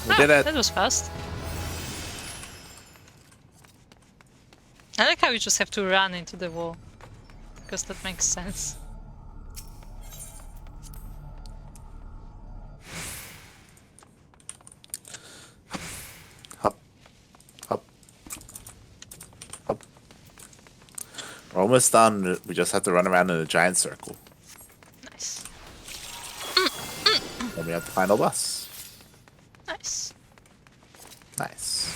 We did it. That was fast. I like how you just have to run into the wall. Because that makes sense. Hop. Hop. Hop. We're almost done. We just have to run around in a giant circle. Nice. Then we have the final boss. Nice. Nice.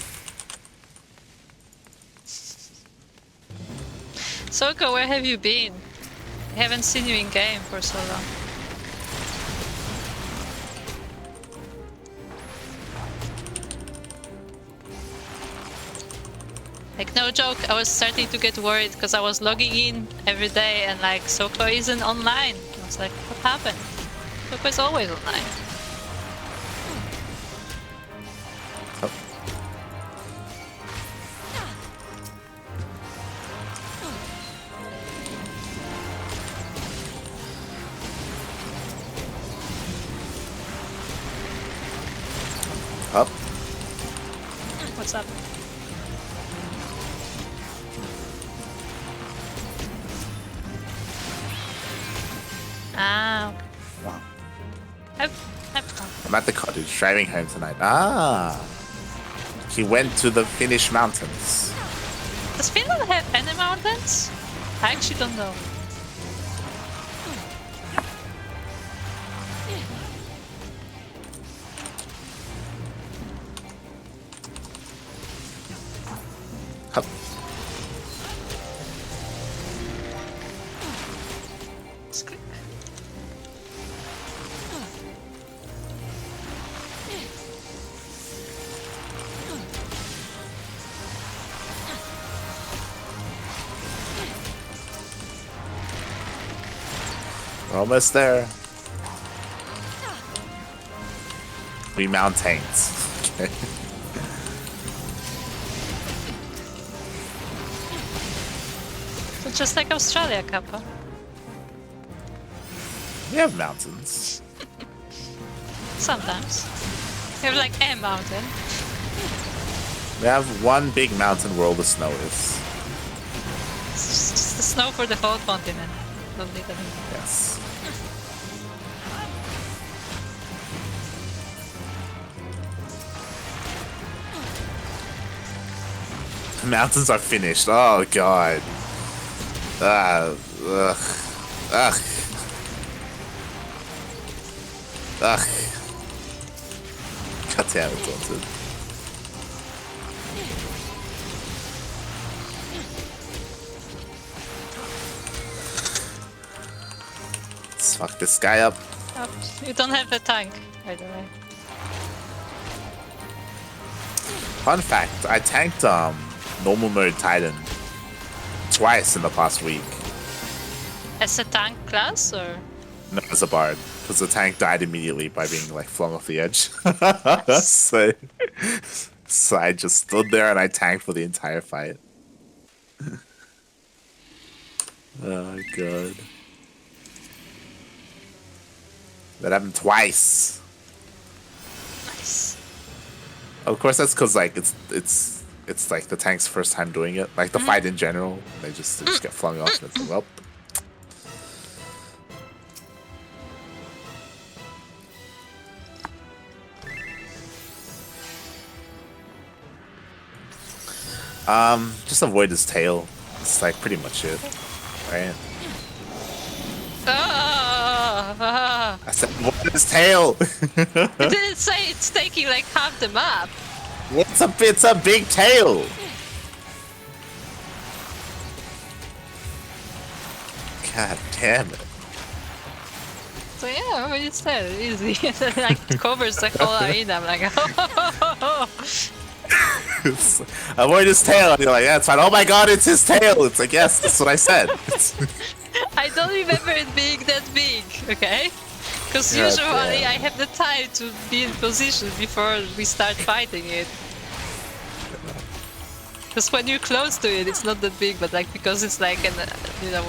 Soko, where have you been? I haven't seen you in game for so long. Like, no joke, I was starting to get worried because I was logging in every day and like, Soko isn't online. I was like, what happened? Soko is always online. Oh. Up. What's up? Ah, okay. Wow. Have fun. I'm at the cottage, driving home tonight. Ah. He went to the Finnish mountains. Does Finland have any mountains? I actually don't know. Up. Let's click. We're almost there. We mount tanks. Okay. So just like Australia, Kappa. We have mountains. Sometimes. We have like a mountain. We have one big mountain where all the snow is. It's just the snow for the whole continent. Don't need anything. Yes. The mountains are finished. Oh god. Ugh. Ugh. Ugh. God damn it, Dalton. Let's fuck this guy up. Oh, you don't have a tank, by the way. Fun fact, I tanked normal mode Titan twice in the past week. As a tank class, or? No, as a bard, because the tank died immediately by being like flung off the edge. So I just stood there and I tanked for the entire fight. Oh god. That happened twice. Nice. Of course, that's because like it's it's like the tank's first time doing it. Like the fight in general, they just get flung off. And it's like, well. Just avoid his tail. It's like pretty much it, right? I said avoid his tail. It didn't say it's taking like half the map. It's a big tail. God damn it. So yeah, it's there, easy. And then like it covers the whole arena. I'm like, oh. Avoid his tail. And you're like, yeah, it's fine. Oh my god, it's his tail. It's like, yes, that's what I said. I don't remember it being that big, okay? Because usually I have the time to be in position before we start fighting it. Because when you're close to it, it's not that big, but like because it's like an, you know,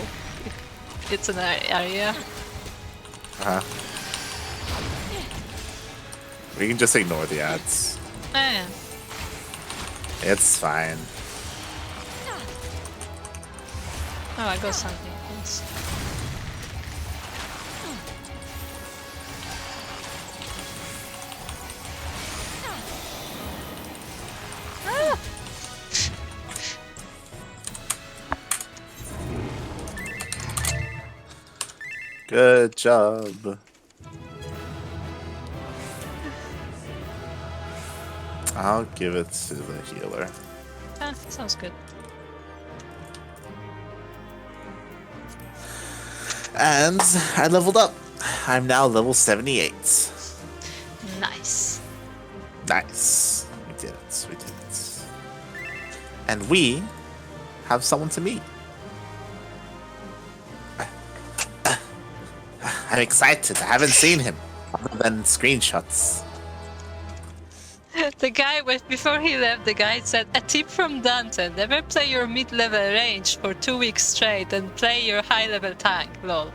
it's an area. We can just ignore the ads. Yeah. It's fine. Oh, I got something else. Ah! Good job. I'll give it to the healer. Ah, sounds good. And I leveled up. I'm now level 78. Nice. Nice. We did it. We did it. And we have someone to meet. I'm excited. I haven't seen him other than screenshots. The guy, before he left, the guy said, a tip from Dante, never play your mid-level range for 2 weeks straight and play your high-level tank, lol.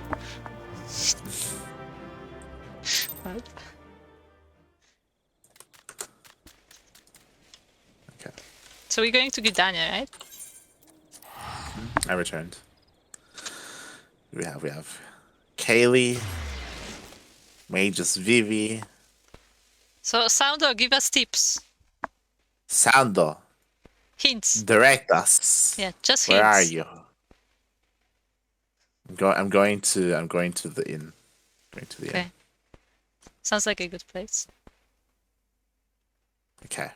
What? Okay. So we're going to Gridania, right? I returned. We have Kaylee, Magus Vivi, So Soundo, give us tips. Sando, Hints. direct us. Yeah, just Where are hints. you? I'm going to the inn. Going to the inn. Okay. Sounds like a good place. Okay.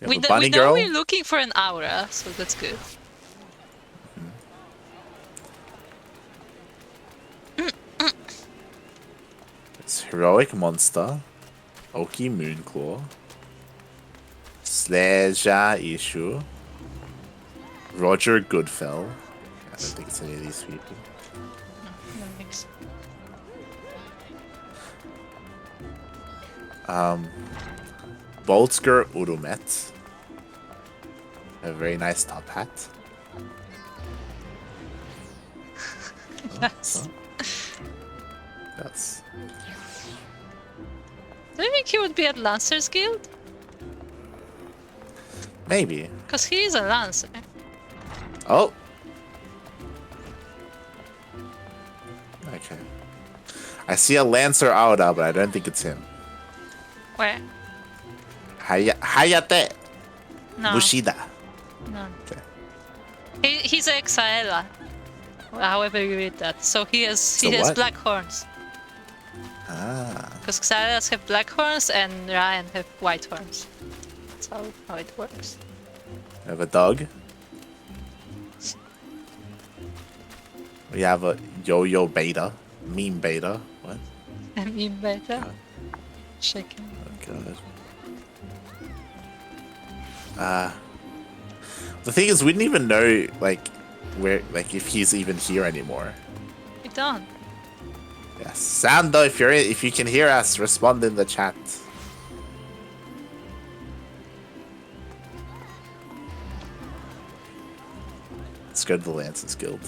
We have a know bunny girl. we're looking for an aura, so that's good. It's Heroic Monster, Oki Moonclaw, Sledja Issue, Roger Goodfell. I don't think it's any of these people. That makes- Boltsker Urumet. A very nice top hat. Yes. Yes. Do you think he would be at Lancers Guild? Maybe. Because he is a Lancer. Oh. Okay. I see a Lancer Aura, but I don't think it's him. Where? Hayate No. Bushida. No. Okay. He's a Xaela. However you read that. So he has what? black horns. Ah. Because Xaelas have black horns and Ryan have white horns. That's how it works. We have a dog. We have a yo-yo beta. Meme beta. What? I mean better. Shaking. Oh god. The thing is, we didn't even know like if he's even here anymore. We don't. Yes, Sando, if you can hear us, respond in the chat. Let's go to the Lancers Guild.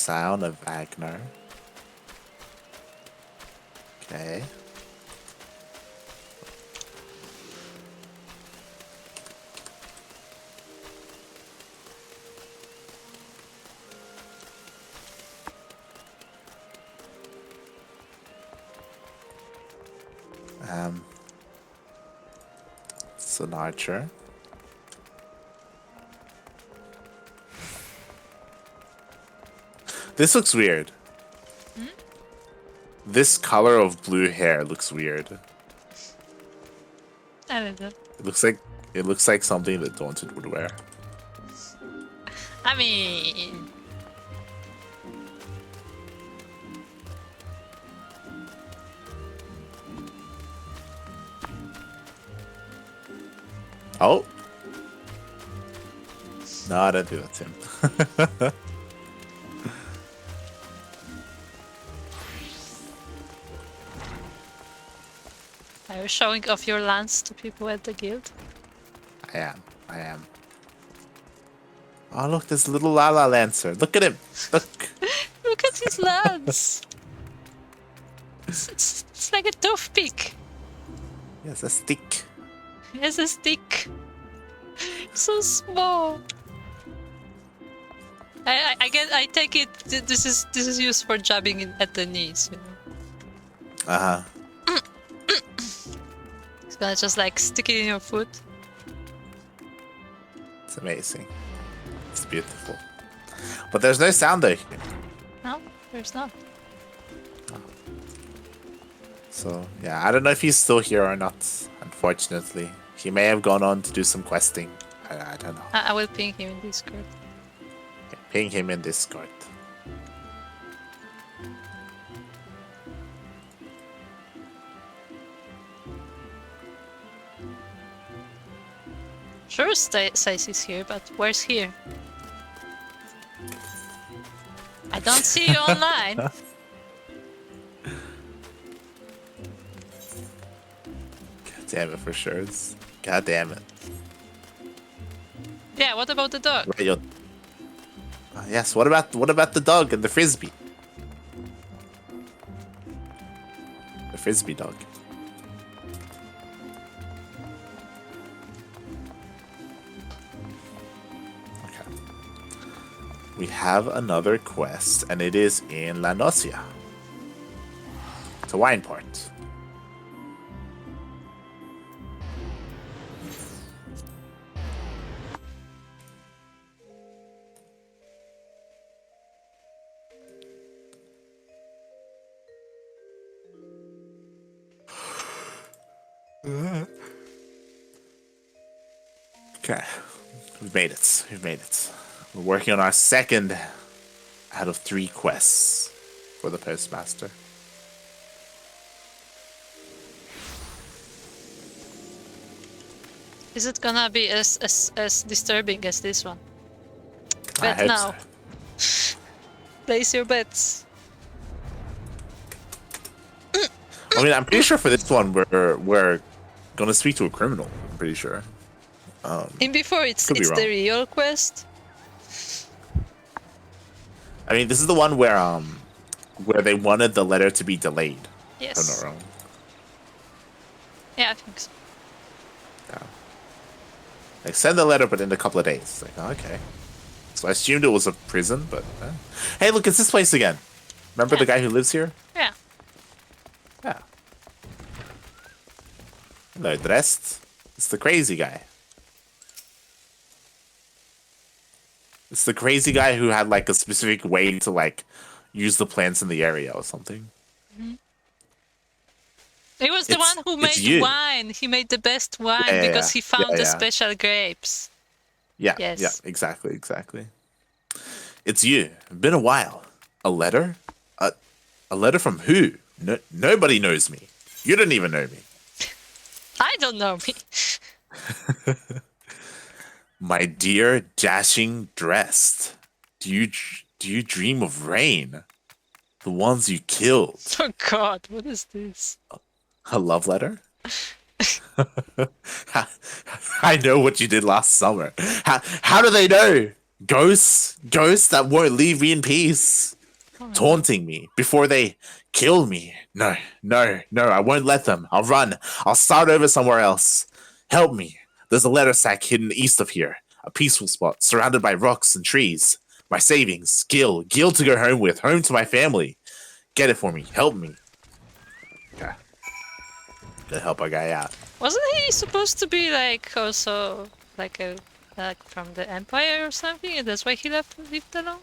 Sound of Wagner. Okay. It's an archer. This looks weird. This color of blue hair looks weird. I don't know. It looks like something that Daunted would wear. I mean, Oh. No, I don't do that to him. are you showing off your lance to people at the guild? I am. Oh, look, there's a little Lala Lancer. Look at him. Look. Look at his lance. It's like a toothpick. Yes, a stick. He has a stick. So small. I take it this is used for jabbing at the knees, you know. Uh-huh. It's gonna just like stick it in your foot. It's amazing. It's beautiful. But there's no sound though. No, there's not. So, yeah, I don't know if he's still here or not, unfortunately. He may have gone on to do some questing. I don't know. I will ping him in Discord. Okay, ping him in Discord. Sure, Stace is here, but where's here? I don't see you online. God damn it, for sure. God damn it. Yeah, what about the dog? Right, yes, what about the dog and the frisbee? The frisbee dog. Okay. We have another quest, and it is in La Nocia. It's a wine port. Okay, we've made it. We've made it. We're working on our second out of 3 quests for the postmaster. Is it gonna be as disturbing as this one? I Bet hope now. so. Place your bets. I mean, I'm pretty sure for this one we're gonna speak to a criminal. I'm pretty sure. In before it's Could be the wrong. real quest. I mean, this is the one where they wanted the letter to be delayed. If I'm Yes. not wrong. Yeah, I think so. Yeah. Like send the letter, but in a couple of days. Like, oh, okay. So I assumed it was a prison, but hey, look, it's this place again. Remember the guy who lives here? Yeah. Yeah. Hello, dressed. It's the crazy guy. It's the crazy guy who had like a specific way to like use the plants in the area or something. He was the It's- one who it's made you. wine. He made the best wine Yeah, because he found the yeah. special grapes. Yeah, Yes. yeah, exactly. It's you. Been a while. A letter? A letter from who? No, nobody knows me. You don't even know me. I don't know me. My dear dashing dressed. Do you dream of rain? The ones you killed. Oh God, what is this? A love letter? I know what you did last summer. How do they know? Ghosts that won't leave me in peace, taunting me before they kill me. No, I won't let them. I'll run. I'll start over somewhere else. Help me. There's a letter sack hidden east of here, a peaceful spot surrounded by rocks and trees. My savings, Gil to go home with, home to my family. Get it for me. Help me. Okay. Gonna help our guy out. Wasn't he supposed to be like also like a like from the Empire or something, and that's why he left alone?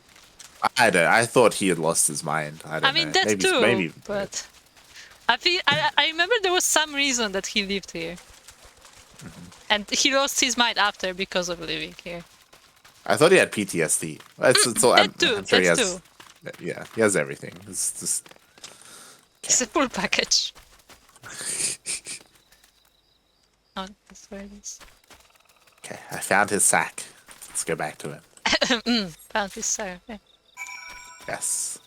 I thought he had lost his mind. I mean know. that too, but I remember there was some reason that he lived here, and he lost his mind after because of living here. I thought he had PTSD. I'm sure he has. Too. Yeah, he has everything. It's just. It's a full package. Oh, that's where it is. Okay, I found his sack. Let's go back to him. Found his sack. Yeah. Yes.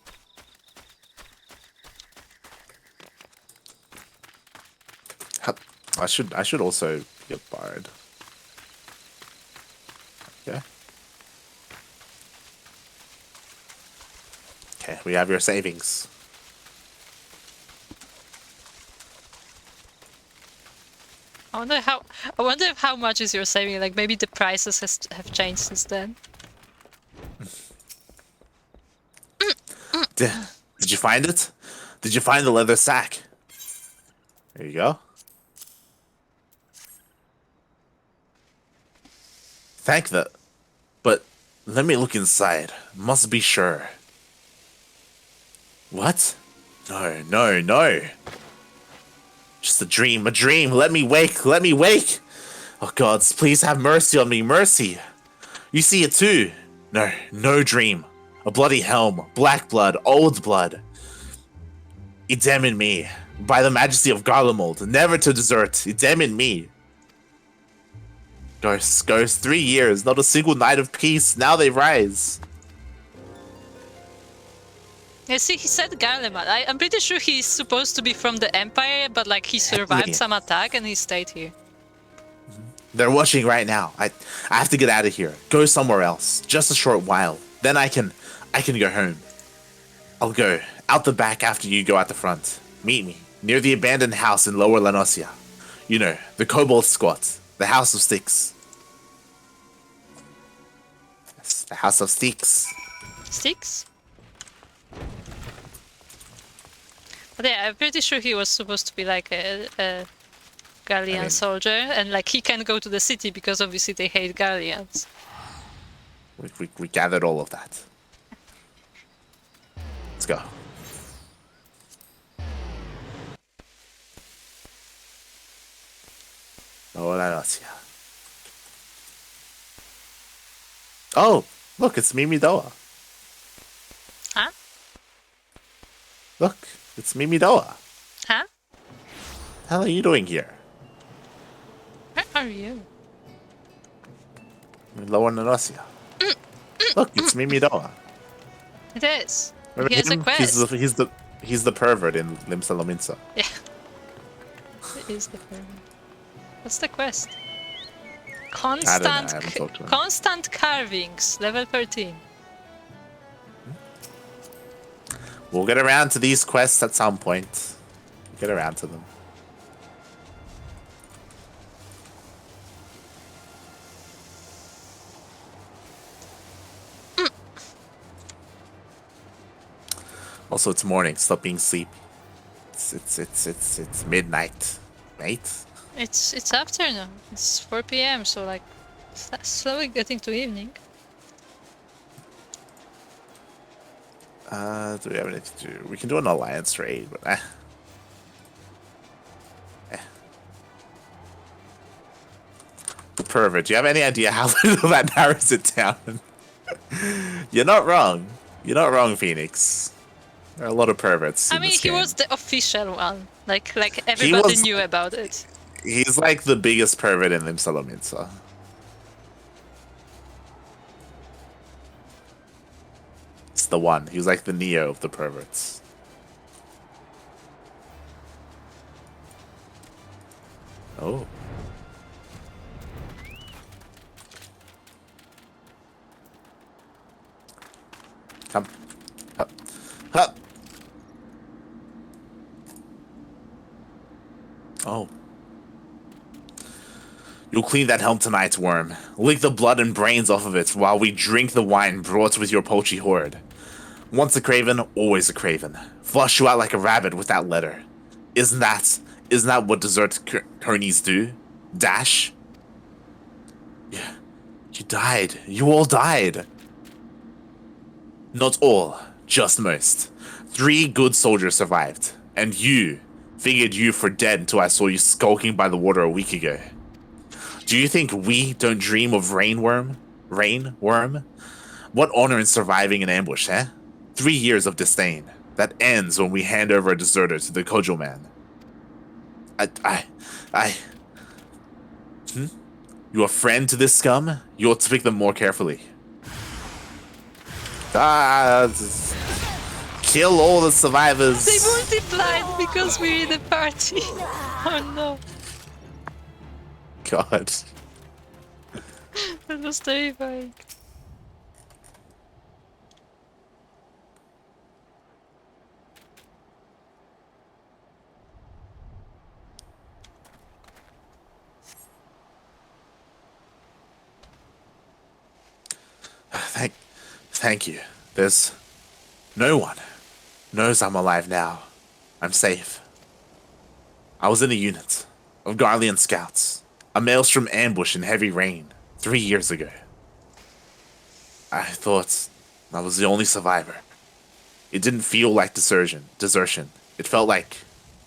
I should also get barred. Okay. Okay, we have your savings. I wonder how much is your saving? Like maybe the prices have changed since then. Did you find it? Did you find the leather sack? There you go. Thank the... But let me look inside. Must be sure. What? No. Just a dream. Let me wake. Oh gods, please have mercy on me. Mercy. You see it too. No dream. A bloody helm, black blood, old blood. Idem in me. By the majesty of Garlemald, never to desert. Idem in me. Ghosts, 3 years, not a single night of peace. Now they rise. Yeah, see, he said Garlemald. I'm pretty sure he's supposed to be from the Empire, but like he survived some attack and he stayed here. They're watching right now. I have to get out of here. Go somewhere else. Just a short while. Then I can go home. I'll go out the back after you go out the front. Meet me near the abandoned house in Lower Lanosia. You know, the Kobold Squat. The House of Sticks. Yes, the House of Sticks. Sticks? But yeah, I'm pretty sure he was supposed to be like a Gallian soldier, and like he can't go to the city because obviously they hate Gallians. We gathered all of that. Let's go. Oh, look, it's Mimi Doa. Huh? Look, it's Mimi Doa. Huh? How are you doing here? Where are you? In Lower Nanosia. Look, it's Mimi Doa. It is. Remember He has him? a quest. He's the pervert in Limsa Lominsa. Yeah. It is the pervert. What's the quest? Constant carvings, level 13. We'll get around to these quests at some point. Get around to them. Also, it's morning. Stop being sleepy. It's midnight, mate. It's afternoon. It's 4 p.m. So like, slowly getting to evening. Do we have anything to do? We can do an alliance raid, but The pervert. Do you have any idea how little that narrows it down? You're not wrong. You're not wrong, Phoenix. There are a lot of perverts. I mean, he was the official one. Like everybody knew about it. He's like the biggest pervert in Limsa Lominsa. It's the one. He's like the Neo of the perverts. Oh. Come. Hup. Hup. Oh. You'll clean that helm tonight, worm. Lick the blood and brains off of it while we drink the wine brought with your poultry horde. Once a craven, always a craven. Flush you out like a rabbit with that letter. Isn't that what dessert cronies do? Dash? Yeah. You died. You all died. Not all, just most. 3 good soldiers survived, and you figured you for dead until I saw you skulking by the water a week ago. Do you think we don't dream of rainworm? Rainworm? What honor in surviving an ambush, eh? 3 years of disdain. That ends when we hand over a deserter to the Kojo man. You a friend to this scum? You ought to pick them more carefully. Kill all the survivors. They multiplied because we're in a party. Oh no. God. That was terrifying. Thank you. There's no one knows I'm alive now. I'm safe. I was in a unit of Garlean scouts. A maelstrom ambush in heavy rain 3 years ago. I thought I was the only survivor. It didn't feel like desertion. It felt like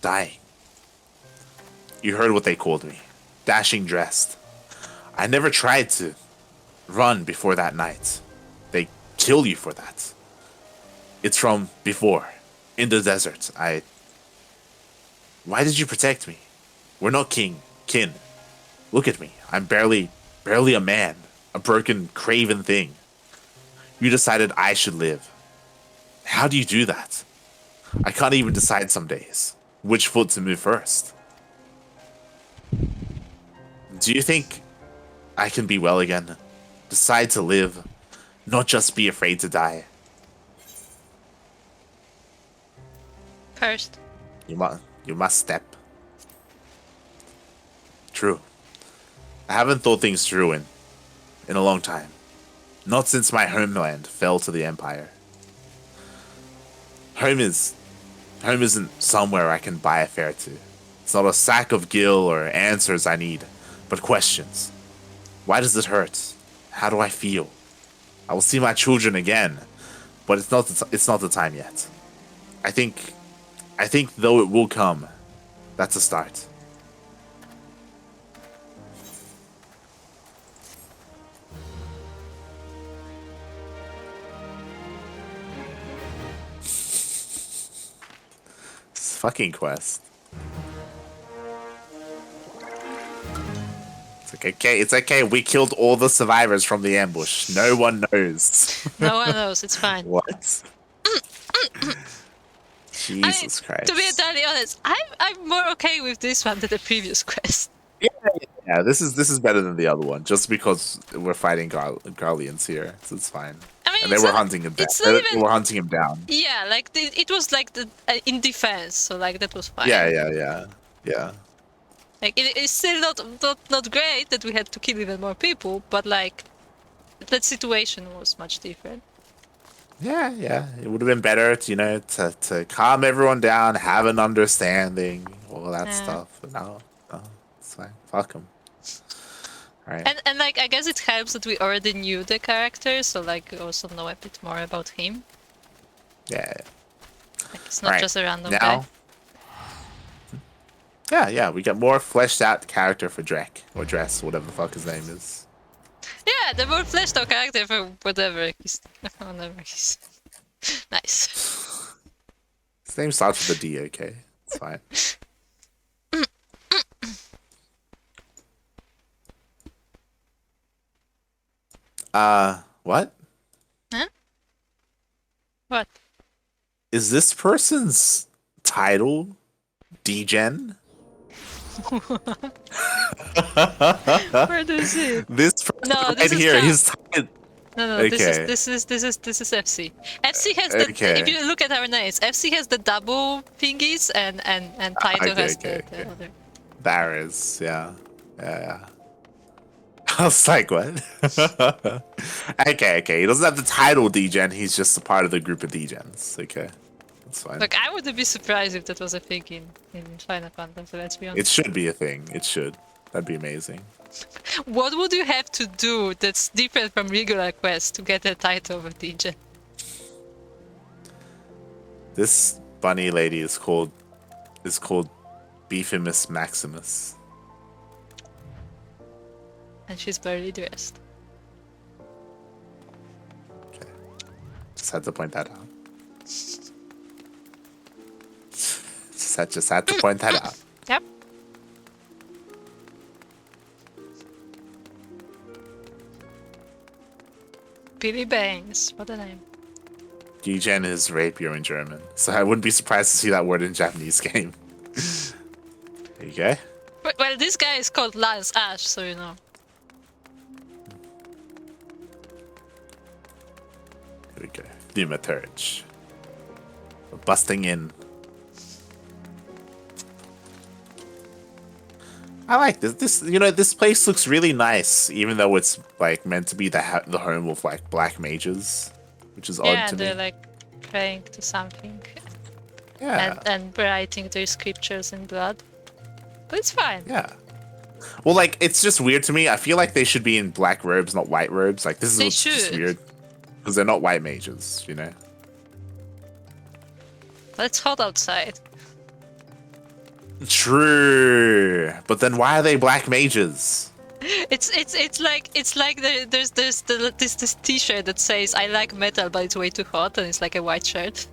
dying. You heard what they called me. Dashing dressed. I never tried to run before that night. They kill you for that. It's from before. In the desert. Why did you protect me? We're not kin. Look at me. I'm barely a man. A broken, craven thing. You decided I should live. How do you do that? I can't even decide some days which foot to move first. Do you think I can be well again? Decide to live, not just be afraid to die. First. You must step. True. I haven't thought things through in a long time. Not since my homeland fell to the Empire. Home isn't somewhere I can buy a fare to. It's not a sack of gil or answers I need, but questions. Why does it hurt? How do I feel? I will see my children again, but it's not the time yet. I think though it will come, that's a start. Fucking quest. It's okay. We killed all the survivors from the ambush. No one knows. No one knows. It's fine. What? Jesus Christ. To be entirely honest, I'm more okay with this one than the previous quest. Yeah. This is better than the other one, just because we're fighting Garleans here, so it's fine. I mean, and they were hunting him down. They were hunting him down. Yeah, like it was like in defense, so like that was fine. Yeah. Like it's still not great that we had to kill even more people, but like that situation was much different. Yeah. It would have been better, to calm everyone down, have an understanding, all that stuff. But no, it's fine. Fuck them. All right. And like I guess it helps that we already knew the character, so like we also know a bit more about him. Yeah. Like it's not just a random now, guy. Yeah, we got more fleshed out character for Drek, or Dress, whatever the fuck his name is. Yeah, the more fleshed out character for whatever he's nice. His name starts with a D, okay? It's fine. What? Huh? What? Is this person's title Degen? Where do you see it? This person No, right here, No. Okay. This is FC. FC has the. Okay. If you look at our names, FC has the double thingies, and Taito Okay, has okay, the okay. other. There is, yeah. Yeah. I was like, what? Okay. He doesn't have the title Degen, he's just a part of the group of Degens. Okay. That's fine. Like, I wouldn't be surprised if that was a thing in Final Fantasy. Let's be honest. It should be a thing. It should. That'd be amazing. What would you have to do that's different from regular quests to get a title of a DJ? This bunny lady is called Beefimus Maximus. And she's barely dressed. Okay. Just had to point that out. Just had to point that out. Yep. Billy Bangs, what a name. Degen is rapier in German, so I wouldn't be surprised to see that word in Japanese game. There you go. Well, this guy is called Lance Ash, so you know. Here we go. Pneumaturge. Busting in. I like this. This place looks really nice, even though it's like meant to be the home of like black mages, which is odd to me. Yeah, they're like praying to something. Yeah. And writing their scriptures in blood. But it's fine. Yeah. Well, like, it's just weird to me. I feel like they should be in black robes, not white robes. Like, this is what's just weird. Because they're not white mages, you know? But it's hot outside. True. But then why are they black mages? It's like there's this T-shirt that says "I like metal, but it's way too hot," and it's like a white shirt.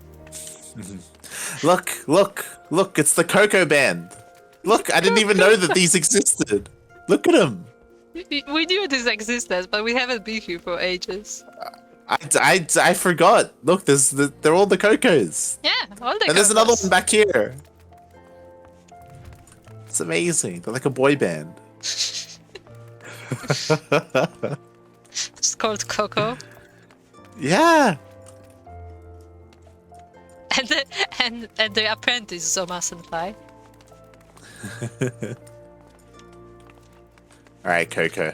Look! It's the Coco Band. Look, I didn't even know that these existed. Look at them. We knew this existed, but we haven't been here for ages. I forgot. Look, they're all the Cocos. Yeah, all the. And there's another one back here. It's amazing. They're like a boy band. It's called Coco. Yeah. And the apprentice Zoma Senpai. All right, Coco.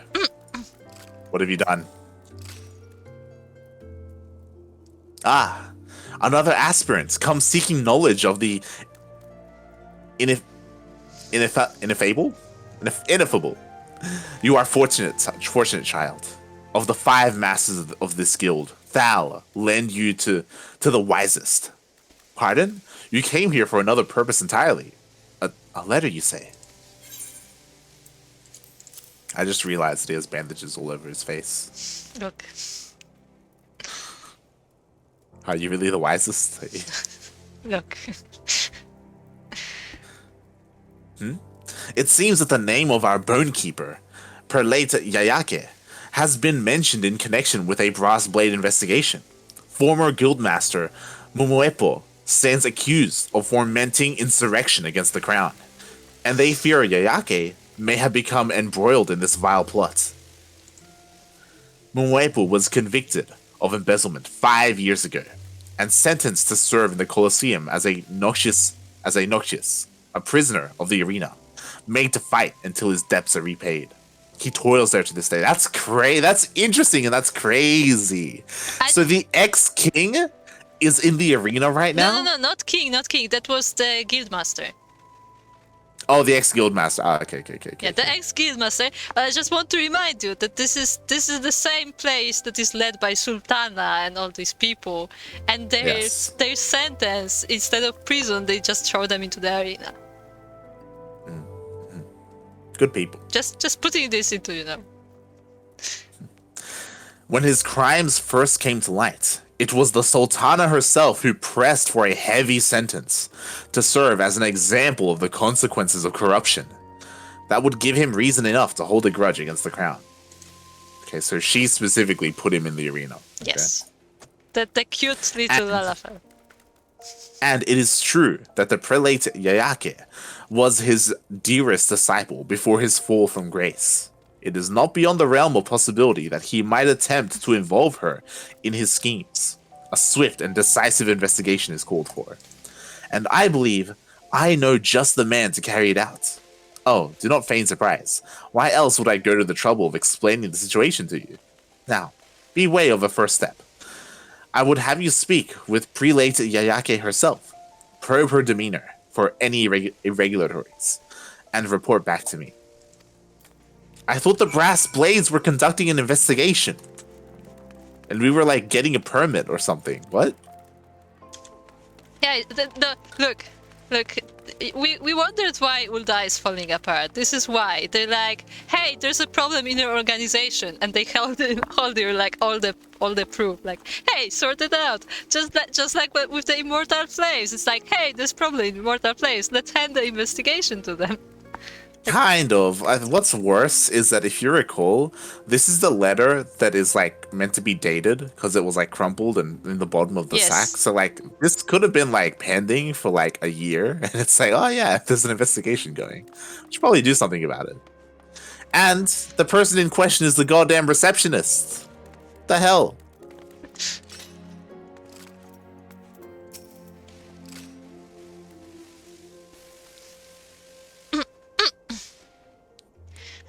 What have you done? Ah, another aspirant comes seeking knowledge of the ineffable. You are fortunate child. Of the 5 masters of this guild, Thal lend you to the wisest. Pardon? You came here for another purpose entirely. A letter, you say? I just realized that he has bandages all over his face. Look. Are you really the wisest? Look. It seems that the name of our bone keeper, Prelate Yayake, has been mentioned in connection with a Brass Blade investigation. Former guildmaster Momoepo stands accused of fomenting insurrection against the crown, and they fear Yayake may have become embroiled in this vile plot. Momoepo was convicted of embezzlement 5 years ago, and sentenced to serve in the Colosseum as a noxious, a prisoner of the arena, made to fight until his debts are repaid. He toils there to this day. That's That's interesting, and that's crazy. So the ex-king is in the arena right now? No, not king. That was the guildmaster. Oh, the ex-guildmaster. Ah, okay. Yeah, the ex-guildmaster. But I just want to remind you that this is the same place that is led by Sultana and all these people. And their sentence, instead of prison, they just throw them into the arena. Good people. Just putting this into, When his crimes first came to light, it was the Sultana herself who pressed for a heavy sentence to serve as an example of the consequences of corruption. That would give him reason enough to hold a grudge against the crown. Okay, so she specifically put him in the arena. Okay? Yes. The cute little Lalafell. And it is true that the prelate Yayake was his dearest disciple before his fall from grace. It is not beyond the realm of possibility that he might attempt to involve her in his schemes. A swift and decisive investigation is called for. And I believe I know just the man to carry it out. Oh, do not feign surprise. Why else would I go to the trouble of explaining the situation to you? Now, be wary of the first step. I would have you speak with Prelate Yayake herself, probe her demeanor for any irregularities, and report back to me. I thought the Brass Blades were conducting an investigation. And we were like getting a permit or something. What? Yeah, look, we wondered why Ulda is falling apart. This is why. They're like, hey, there's a problem in your organization, and they hold you like all the proof. Like, hey, sort it out. Just like with the Immortal Flames. It's like, hey, there's problem in Immortal Flames. Let's hand the investigation to them. Kind of. What's worse is that if you recall, this is the letter that is like meant to be dated because it was like crumpled and in the bottom of the sack. So like this could have been like pending for like a year, and it's like, oh yeah, there's an investigation going. We should probably do something about it. And the person in question is the goddamn receptionist. The hell?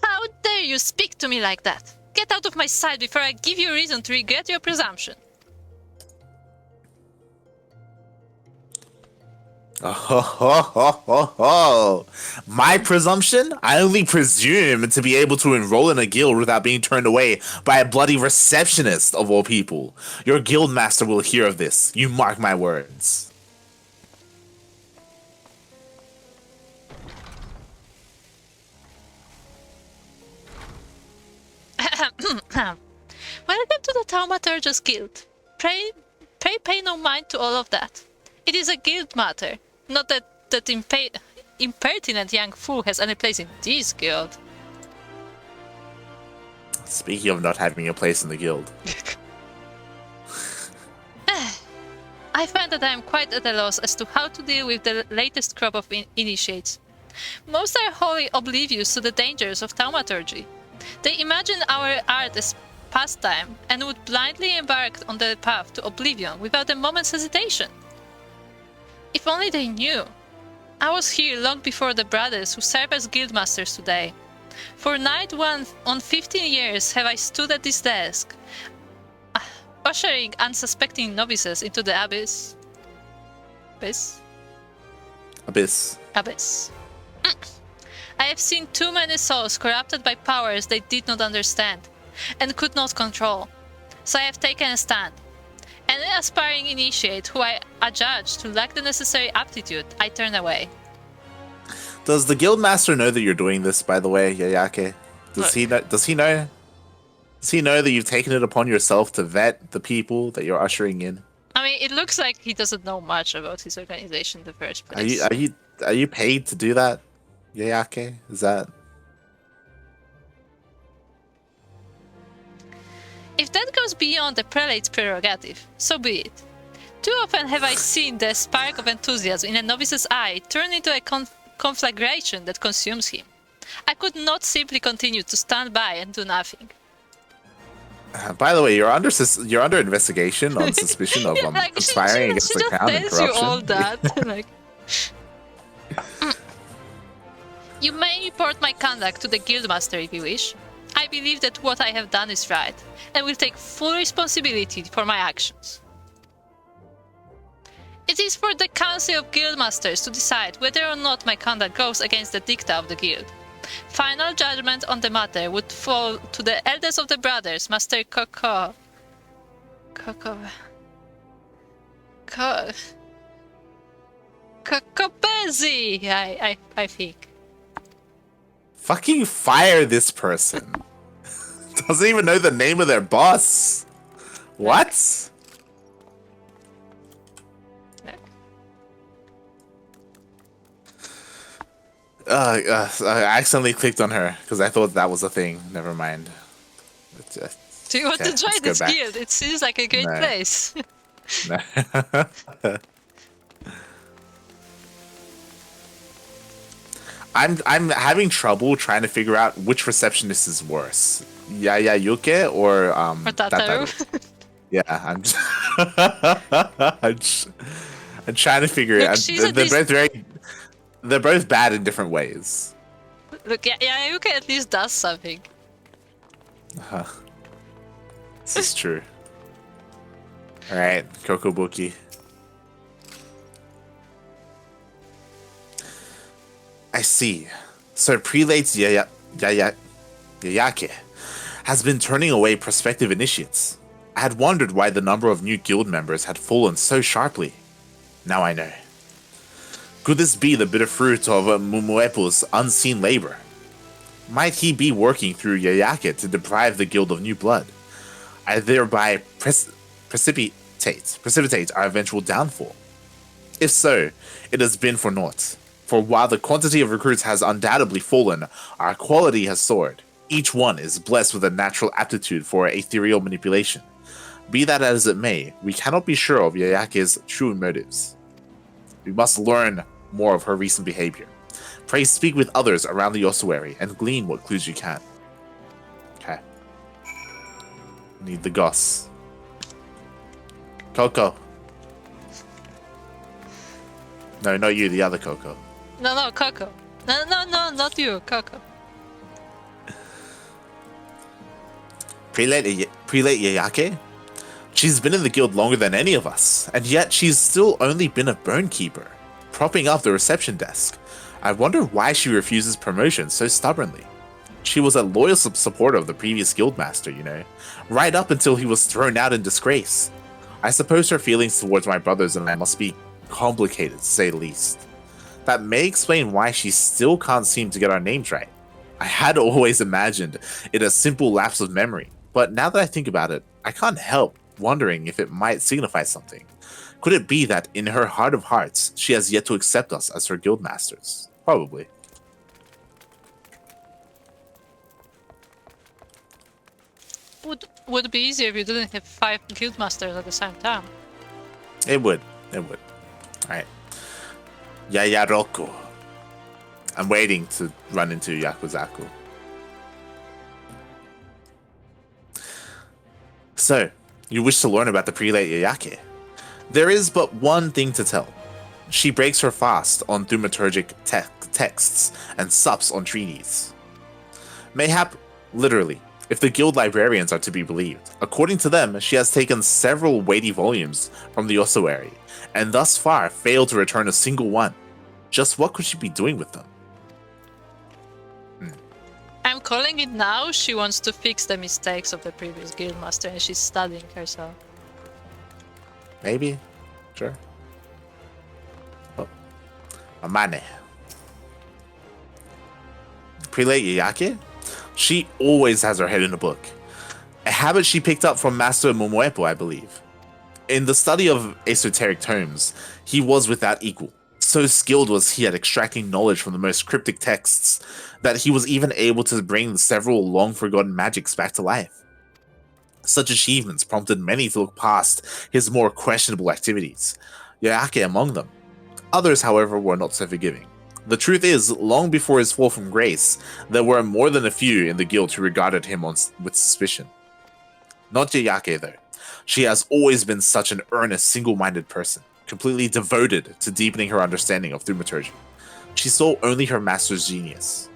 How dare you speak to me like that? Get out of my sight before I give you reason to regret your presumption. Oh. My presumption? I only presume to be able to enroll in a guild without being turned away by a bloody receptionist of all people. Your guild master will hear of this. You mark my words. Welcome to the Thaumaturgus Guild. Pray pay no mind to all of that. It is a guild matter, not that impertinent young fool has any place in this guild. Speaking of not having a place in the guild. I find that I am quite at a loss as to how to deal with the latest crop of initiates. Most are wholly oblivious to the dangers of thaumaturgy. They imagine our art as pastime and would blindly embark on the path to oblivion without a moment's hesitation. If only they knew. I was here long before the brothers who serve as guildmasters today. For night one on 15 years have I stood at this desk, ushering unsuspecting novices into the abyss. Abyss. I have seen too many souls corrupted by powers they did not understand and could not control, so I have taken a stand. Any aspiring initiate who I adjudge to lack the necessary aptitude, I turn away. Does the guildmaster know that you're doing this, by the way, Yayake? Does he know? Does he know that you've taken it upon yourself to vet the people that you're ushering in? I mean, it looks like he doesn't know much about his organization in the first place. Are you paid to do that, Yayake? Is that? If that goes beyond the prelate's prerogative, so be it. Too often have I seen the spark of enthusiasm in a novice's eye turn into a conflagration that consumes him. I could not simply continue to stand by and do nothing. By the way, you're under investigation on suspicion of conspiring against the crown and corruption. You all that. Like, you may report my conduct to the guildmaster if you wish. I believe that what I have done is right, and will take full responsibility for my actions. It is for the Council of Guildmasters to decide whether or not my conduct goes against the dicta of the guild. Final judgment on the matter would fall to the eldest of the brothers, Master Kokobezi, I think. Fucking fire this person. Doesn't even know the name of their boss. What? I accidentally clicked on her because I thought that was a thing. Never mind. Do you want to join this guild? It seems like a great place. I'm having trouble trying to figure out which receptionist is worse, Yayayuke or Or Tataru. Tataru. Yeah, I'm trying to figure it Look, out. she's at least. They're both bad in different ways. Look, yeah, Yuka at least does something. This is true. All right, Kokobuki. I see. So Prelate Yayake has been turning away prospective initiates. I had wondered why the number of new guild members had fallen so sharply. Now I know. Could this be the bitter fruit of Mumuepu's unseen labor? Might he be working through Yayake to deprive the guild of new blood? I thereby precipitate our eventual downfall. If so, it has been for naught. For while the quantity of recruits has undoubtedly fallen, our quality has soared. Each one is blessed with a natural aptitude for ethereal manipulation. Be that as it may, we cannot be sure of Yayake's true motives. We must learn more of her recent behavior. Pray speak with others around the ossuary and glean what clues you can. Okay. Need the goss. Coco. No, not you, the other Coco. No, Coco. No, not you, Coco. Prelate Yayake? She's been in the guild longer than any of us, and yet she's still only been a bone keeper, propping up the reception desk. I wonder why she refuses promotion so stubbornly. She was a loyal supporter of the previous guildmaster, you know, right up until he was thrown out in disgrace. I suppose her feelings towards my brothers and I must be complicated, to say the least. That may explain why she still can't seem to get our names right. I had always imagined it a simple lapse of memory, but now that I think about it, I can't help wondering if it might signify something. Could it be that in her heart of hearts, she has yet to accept us as her guildmasters? Probably. Would be easier if you didn't have 5 guildmasters at the same time. It would. Alright. Yayaroku. I'm waiting to run into Yakuzaku. So, you wish to learn about the Prelate Yayake? There is but one thing to tell. She breaks her fast on thaumaturgic texts and sups on treaties. Mayhap, literally, if the guild librarians are to be believed. According to them, she has taken several weighty volumes from the ossuary, and thus far failed to return a single one. Just what could she be doing with them? I'm calling it now. She wants to fix the mistakes of the previous guildmaster and she's studying herself. Maybe. Sure. Oh. Amane. Prelate Yayake? She always has her head in a book. A habit she picked up from Master Momoepo, I believe. In the study of esoteric tomes, he was without equal. So skilled was he at extracting knowledge from the most cryptic texts that he was even able to bring several long-forgotten magics back to life. Such achievements prompted many to look past his more questionable activities, Yayake among them. Others, however, were not so forgiving. The truth is, long before his fall from grace, there were more than a few in the guild who regarded him with suspicion. Not Yayake, though. She has always been such an earnest, single-minded person, completely devoted to deepening her understanding of thaumaturgy. She saw only her master's genius.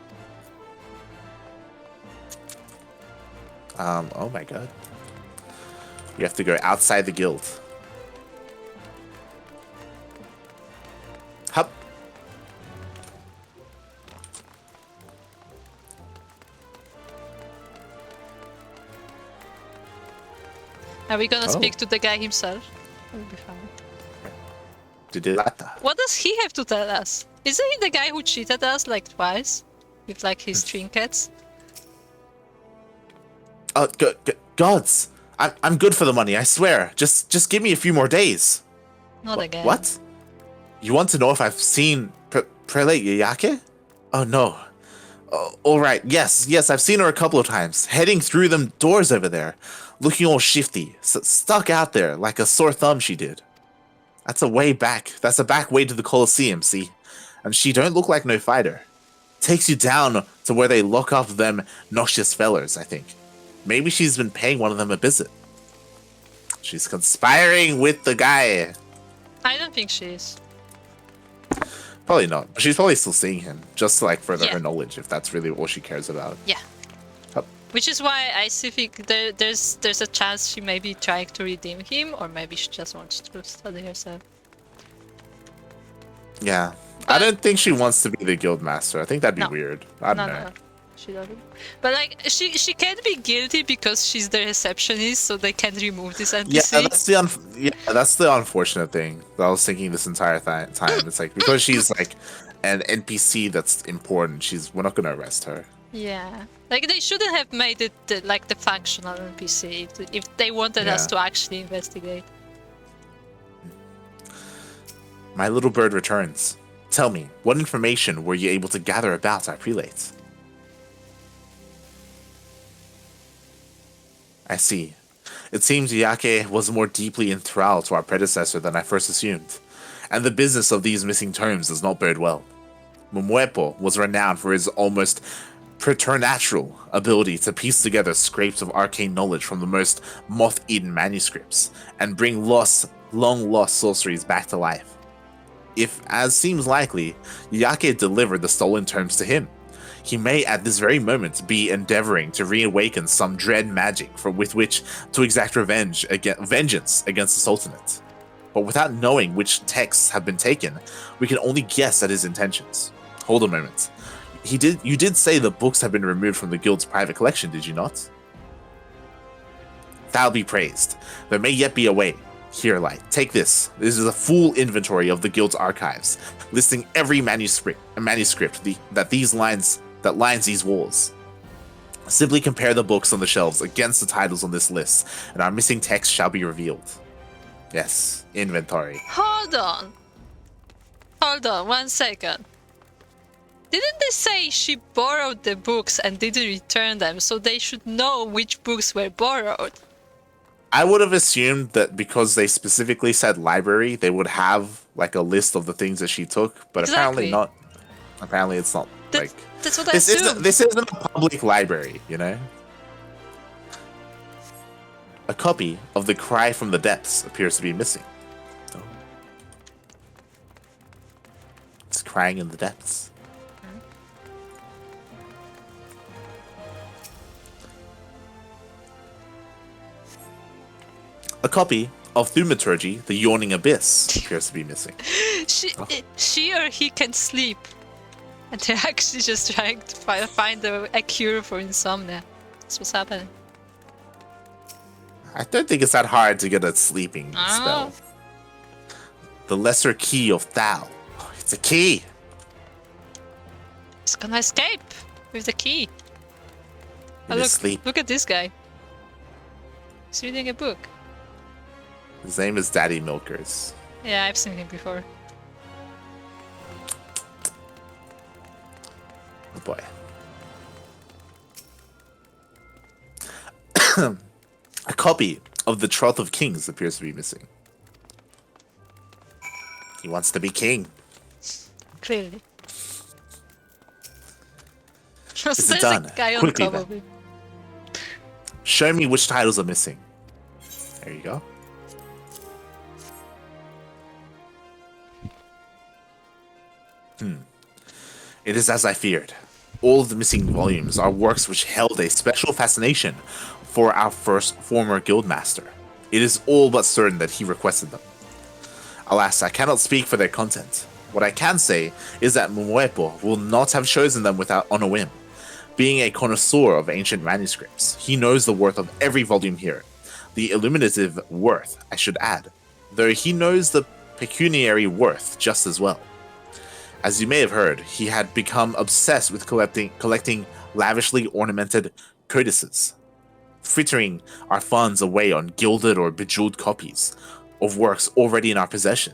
Oh my god. You have to go outside the guild. Hup. Are we gonna speak to the guy himself? That'll be fine. What does he have to tell us? Isn't he the guy who cheated us like twice? With like his trinkets? Gods! I'm good for the money, I swear. Just give me a few more days. Not again. What? You want to know if I've seen Prelate Yayake? Oh no. Alright, yes, I've seen her a couple of times. Heading through them doors over there. Looking all shifty. Stuck out there like a sore thumb she did. That's a way back. That's a back way to the Colosseum, see? And she don't look like no fighter. Takes you down to where they lock up them noxious fellers, I think. Maybe she's been paying one of them a visit. She's conspiring with the guy. I don't think she is. Probably not. But she's probably still seeing him, just to like further her knowledge, if that's really all she cares about. Yeah. Which is why I think there's a chance she may be trying to redeem him, or maybe she just wants to study herself. Yeah. I don't think she wants to be the guild master. I think that'd be weird. I don't know. No, she doesn't. But like, she can't be guilty because she's the receptionist, so they can't remove this NPC. Yeah, that's the unfortunate thing that I was thinking this entire time. It's like, because she's like an NPC that's important, we're not gonna arrest her. Yeah, like they shouldn't have made it like the functional NPC if they wanted us to actually investigate. My little bird returns. Tell me, what information were you able to gather about our prelates? I see. It seems Yake was more deeply enthralled to our predecessor than I first assumed, and the business of these missing tomes does not bode well. Mumuepo was renowned for his almost preternatural ability to piece together scraps of arcane knowledge from the most moth-eaten manuscripts and bring long-lost sorceries back to life. If, as seems likely, Yake delivered the stolen tomes to him, he may at this very moment be endeavoring to reawaken some dread magic with which to exact vengeance against the Sultanate. But without knowing which texts have been taken, we can only guess at his intentions. Hold a moment. You did say the books have been removed from the guild's private collection, did you not? Thou be praised. There may yet be a way. Here, Light, take this. This is a full inventory of the guild's archives, listing every manuscript that lines these walls. Simply compare the books on the shelves against the titles on this list, and our missing text shall be revealed. Yes, inventory. Hold on, 1 second. Didn't they say she borrowed the books and didn't return them, so they should know which books were borrowed? I would have assumed that because they specifically said library, they would have like a list of the things that she took, but apparently not. Apparently it's not. That's what I assumed. This isn't a public library, you know? A copy of The Cry from the Depths appears to be missing. Oh. It's crying in the depths. A copy of Thaumaturgy, The Yawning Abyss, appears to be missing. She or he can sleep. And they're actually just trying to find a cure for insomnia. That's what's happening. I don't think it's that hard to get a sleeping spell. The Lesser Key of Thal. Oh, it's a key! He's gonna escape with the key. Look at this guy. He's reading a book. His name is Daddy Milkers. Yeah, I've seen him before. Oh boy. A copy of The Troth of Kings appears to be missing. He wants to be king. Clearly. Is it done? Quickly then. Show me which titles are missing. There you go. It is as I feared. All of the missing volumes are works which held a special fascination for our former guildmaster. It is all but certain that he requested them. Alas, I cannot speak for their content. What I can say is that Mumuepo will not have chosen them on a whim. Being a connoisseur of ancient manuscripts, he knows the worth of every volume here. The illuminative worth, I should add, though he knows the pecuniary worth just as well. As you may have heard, he had become obsessed with collecting lavishly ornamented codices, frittering our funds away on gilded or bejeweled copies of works already in our possession.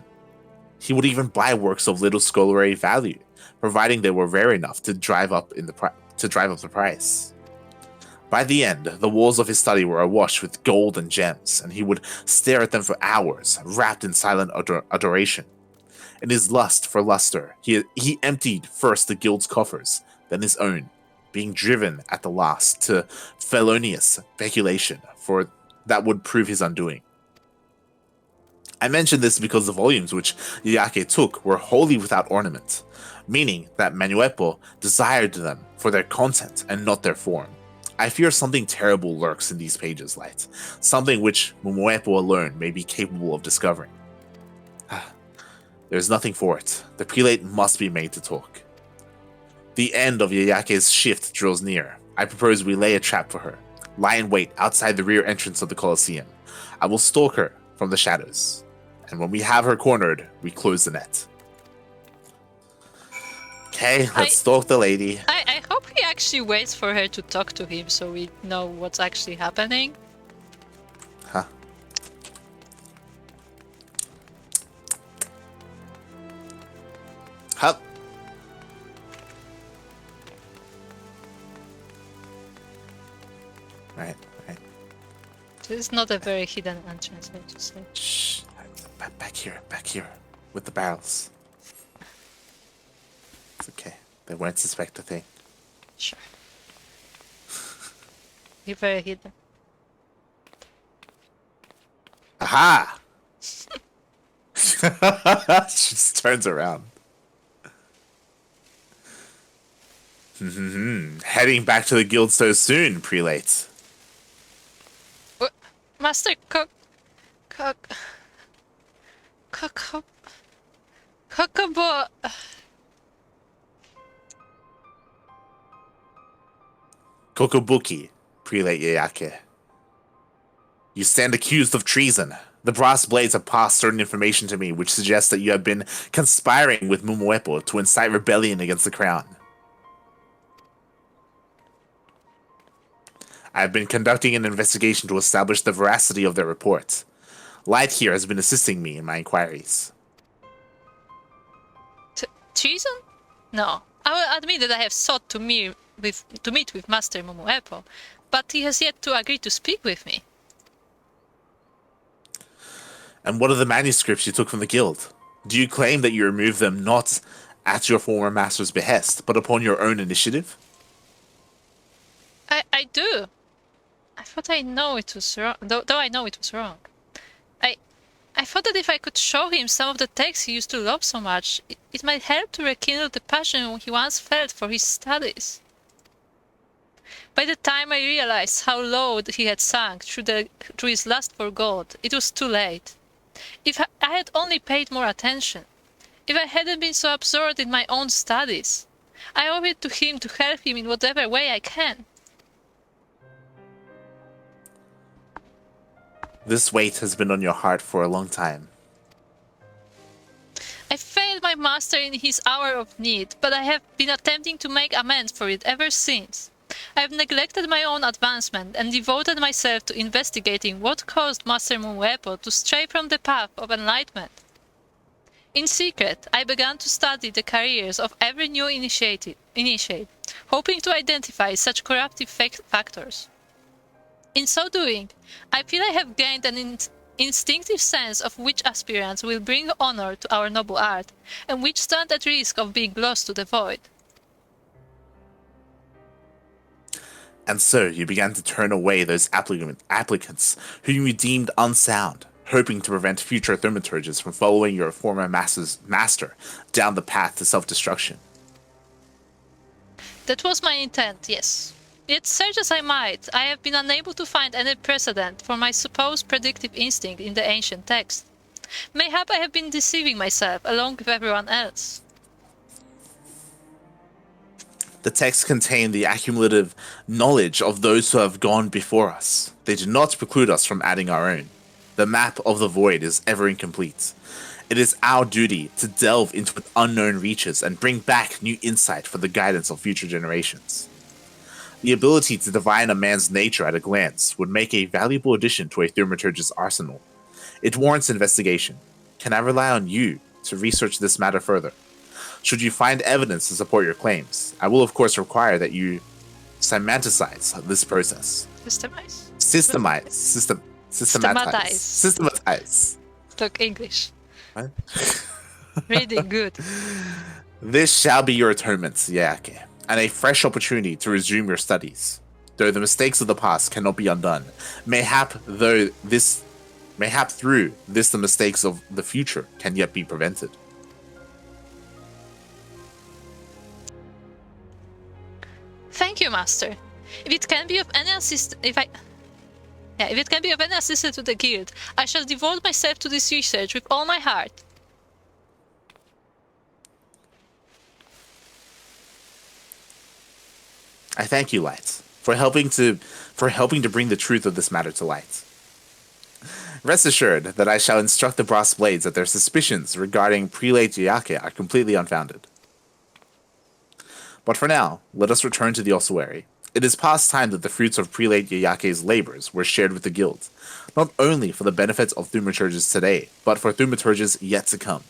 He would even buy works of little scholarly value, providing they were rare enough to drive up the price. By the end, the walls of his study were awash with gold and gems, and he would stare at them for hours, wrapped in silent adoration. In his lust for luster, he emptied first the guild's coffers, than his own, being driven at the last to felonious speculation for that would prove his undoing. I mention this because the volumes which Yayake took were wholly without ornament, meaning that Manuepo desired them for their content and not their form. I fear something terrible lurks in these pages, Light, something which Momoepo alone may be capable of discovering. There's nothing for it. The prelate must be made to talk. The end of Yayake's shift draws near. I propose we lay a trap for her. Lie in wait outside the rear entrance of the Colosseum. I will stalk her from the shadows. And when we have her cornered, we close the net. Okay, let's stalk the lady. I hope he actually waits for her to talk to him so we know what's actually happening. Huh. Hup. Right. This is not a very hidden entrance, I have to say. Shh. Back here, with the barrels. It's okay. They won't suspect a thing. Sure. You're very hidden. Aha! She just turns around. Heading back to the guild so soon, prelate. What? Master Kokobo. Kokobuki, prelate Yayake. You stand accused of treason. The brass blades have passed certain information to me which suggests that you have been conspiring with Momoepo to incite rebellion against the crown. I have been conducting an investigation to establish the veracity of their report. Light here has been assisting me in my inquiries. Treason? No. I will admit that I have sought to meet with Master Momoepo, but he has yet to agree to speak with me. And what are the manuscripts you took from the guild? Do you claim that you removed them not at your former master's behest, but upon your own initiative? I do. I thought I know it was wrong, though I know it was wrong. I thought that if I could show him some of the texts he used to love so much, it might help to rekindle the passion he once felt for his studies. By the time I realized how low he had sunk through his lust for gold, it was too late. If I had only paid more attention, if I hadn't been so absorbed in my own studies, I owe it to him to help him in whatever way I can. This weight has been on your heart for a long time. I failed my master in his hour of need, but I have been attempting to make amends for it ever since. I have neglected my own advancement and devoted myself to investigating what caused Master Momoepo to stray from the path of enlightenment. In secret, I began to study the careers of every new initiate, hoping to identify such corruptive factors. In so doing, I feel I have gained an instinctive sense of which aspirants will bring honor to our noble art, and which stand at risk of being lost to the void. And so you began to turn away those applicants whom you deemed unsound, hoping to prevent future thaumaturges from following your former master down the path to self-destruction. That was my intent, yes. Yet search as I might, I have been unable to find any precedent for my supposed predictive instinct in the ancient text. Mayhap I have been deceiving myself along with everyone else. The texts contain the accumulative knowledge of those who have gone before us. They do not preclude us from adding our own. The map of the void is ever incomplete. It is our duty to delve into unknown reaches and bring back new insight for the guidance of future generations. The ability to divine a man's nature at a glance would make a valuable addition to a thaumaturge's arsenal. It warrants investigation. Can I rely on you to research this matter further? Should you find evidence to support your claims, I will of course require that you systematize this process. Systematize. Talk English. What? Reading good. This shall be your atonement, Yayake. and a fresh opportunity to resume your studies. Though the mistakes of the past cannot be undone, mayhap through this the mistakes of the future can yet be prevented. Thank you, Master. If it can be of any assistance, if it can be of any assistance to the guild, I shall devote myself to this research with all my heart. I thank you, Light, for helping to bring the truth of this matter to light. Rest assured that I shall instruct the Brass Blades that their suspicions regarding Prelate Yayake are completely unfounded. But for now, let us return to the ossuary. It is past time that the fruits of Prelate Yayake's labors were shared with the guild, not only for the benefits of thaumaturges today, but for thaumaturges yet to come.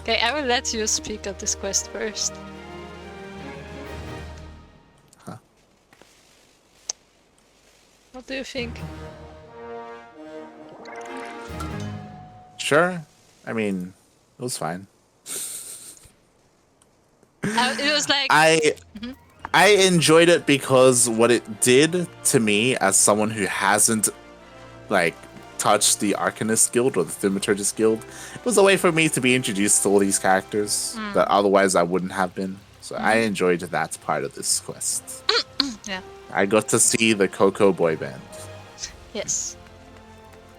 Okay, I will let you speak of this quest first. Huh? What do you think? Sure. I mean, it was fine. It was like... I enjoyed it because what it did to me as someone who hasn't like touched the Arcanist Guild or the Thaumaturgist Guild, it was a way for me to be introduced to all these characters that otherwise I wouldn't have been. So I enjoyed that part of this quest. Yeah. I got to see the Coco boy band. Yes.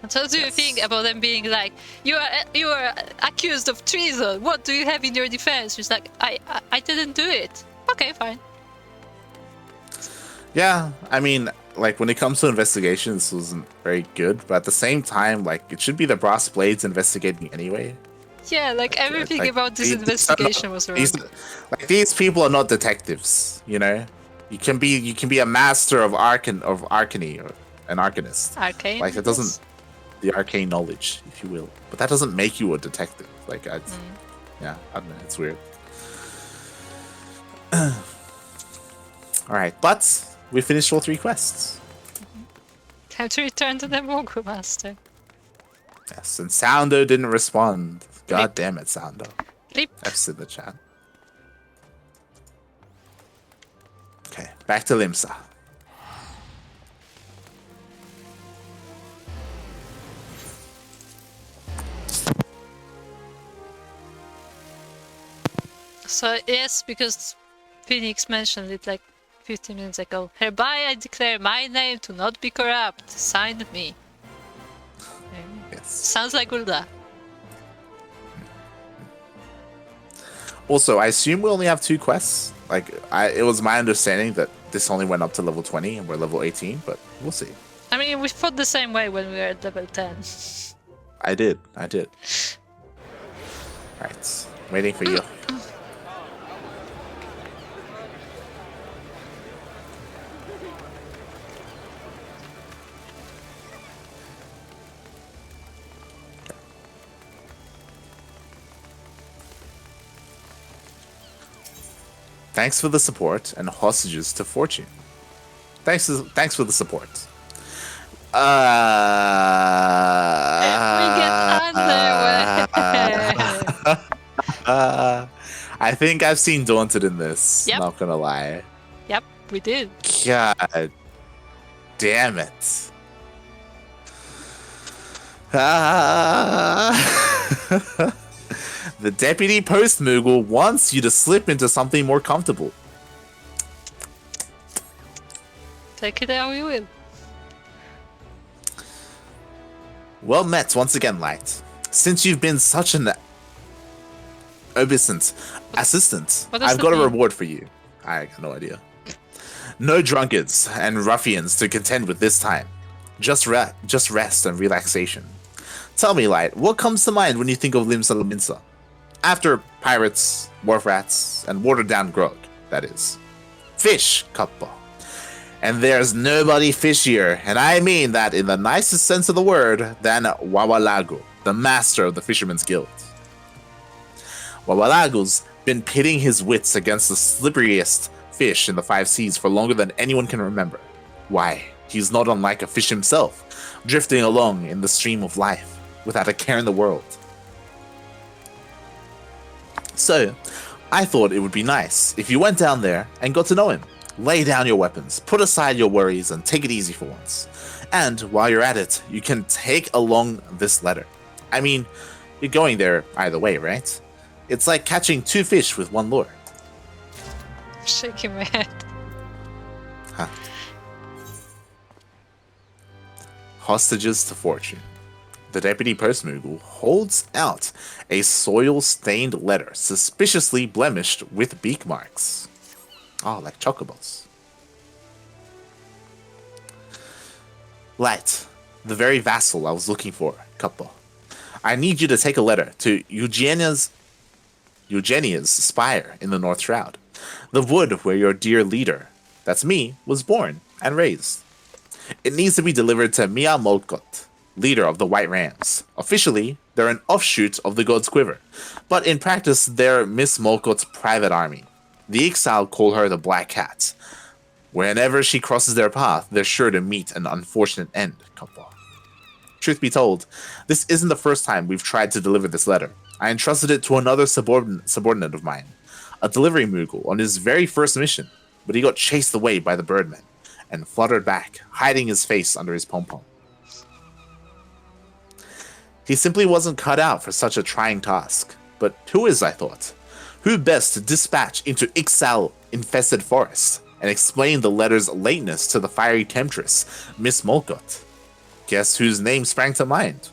And so what do you think about them being like, you are accused of treason, what do you have in your defense? She's like, I didn't do it. Okay, fine. Yeah, I mean, like, when it comes to investigation, this wasn't very good, but at the same time, like, it should be the Brass Blades investigating anyway. Yeah, like everything about this investigation was wrong. These people are not detectives, you know? You can be a master of arcany or an arcanist. Arcane? Like, it doesn't... The arcane knowledge, if you will. But that doesn't make you a detective. Like, yeah, I don't know, it's weird. Alright, but we finished all 3 quests. Time to return to the Mogu Master. Yes, and Soundo didn't respond. God damn it, Soundo. Bleep. F's in the chat. Okay, back to Limsa. So yes, because Phoenix mentioned it like 15 minutes ago. Hereby I declare my name to not be corrupt. Signed me. Yes. Sounds like Ulda. Also, I assume we only have 2 quests. Like, it was my understanding that this only went up to level 20 and we're level 18, but we'll see. I mean, we fought the same way when we were at level 10. I did. Right, waiting for you. Thanks for the support and hostages to fortune. Thanks for the support. We get underway. I think I've seen Daunted in this. Yep. Not gonna lie. Yep, we did. God damn it. The deputy post Moogle wants you to slip into something more comfortable. Take it how you will. Well met once again, Light. Since you've been such an obeisant assistant, I've got a reward for you. I got no idea. No drunkards and ruffians to contend with this time. Just rest and relaxation. Tell me, Light, what comes to mind when you think of Limsa Lominsa? After pirates, wharf rats, and watered down grog, that is. Fish, Kappa. And there's nobody fishier, and I mean that in the nicest sense of the word, than Wawalago, the master of the Fisherman's Guild. Wawalago's been pitting his wits against the slipperiest fish in the 5 seas for longer than anyone can remember. Why, he's not unlike a fish himself, drifting along in the stream of life, without a care in the world. So, I thought it would be nice if you went down there and got to know him. Lay down your weapons, put aside your worries, and take it easy for once. And while you're at it, you can take along this letter. I mean, you're going there either way, right? It's like catching 2 fish with 1 lure. I'm shaking my head. Huh. Hostages to fortune. The deputy postmogul holds out a soil-stained letter, suspiciously blemished with beak marks. Oh, like chocobos. Light, the very vassal I was looking for, Kappa. I need you to take a letter to Eugenia's spire in the North Shroud. The wood where your dear leader, that's me, was born and raised. It needs to be delivered to Mielikka, leader of the White Rams. Officially, they're an offshoot of the God's Quiver, but in practice, they're Miss Molkot's private army. The exile call her the Black Cat. Whenever she crosses their path, they're sure to meet an unfortunate end, Kappa. Truth be told, this isn't the first time we've tried to deliver this letter. I entrusted it to another subordinate of mine, a delivery Moogle, on his very first mission, but he got chased away by the birdmen and fluttered back, hiding his face under his pom-pom. He simply wasn't cut out for such a trying task. But who is, I thought? Who best to dispatch into Ixal-infested forests and explain the letter's lateness to the fiery temptress, Miss Molkot? Guess whose name sprang to mind?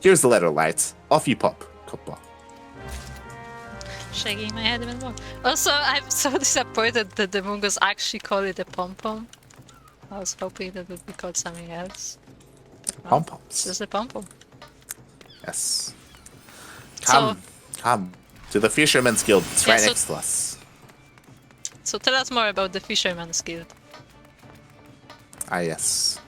Here's the letter, Light. Off you pop, Kappa. Shaking my head even more. Also, I'm so disappointed that the Mungos actually call it a pom-pom. I was hoping that it would be called something else. No, Pom-poms. it's just a pom-pom. Yes. Come to the Fisherman's Guild. It's right next to us. So tell us more about the Fisherman's Guild. Ah, yes.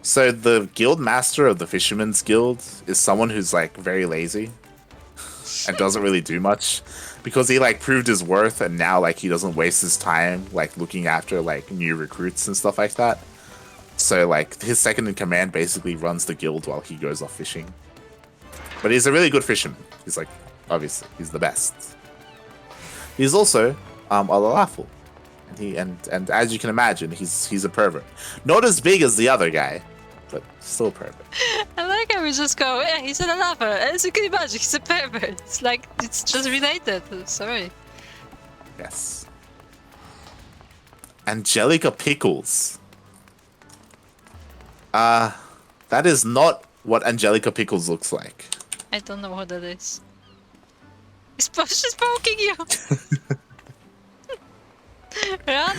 So the guild master of the Fisherman's Guild is someone who's like very lazy and doesn't really do much because he like proved his worth and now like he doesn't waste his time like looking after like new recruits and stuff like that. So like his second in command basically runs the guild while he goes off fishing. But he's a really good fisherman. He's like, obviously, he's the best. He's also a lawful. And as you can imagine, he's a pervert. Not as big as the other guy, but still a pervert. I like how we just go, yeah, he's a lover. As you can imagine, he's a pervert. It's like, it's just related. Sorry. Yes. Angelica Pickles. That is not what Angelica Pickles looks like. I don't know what that is. She's poking you! Run!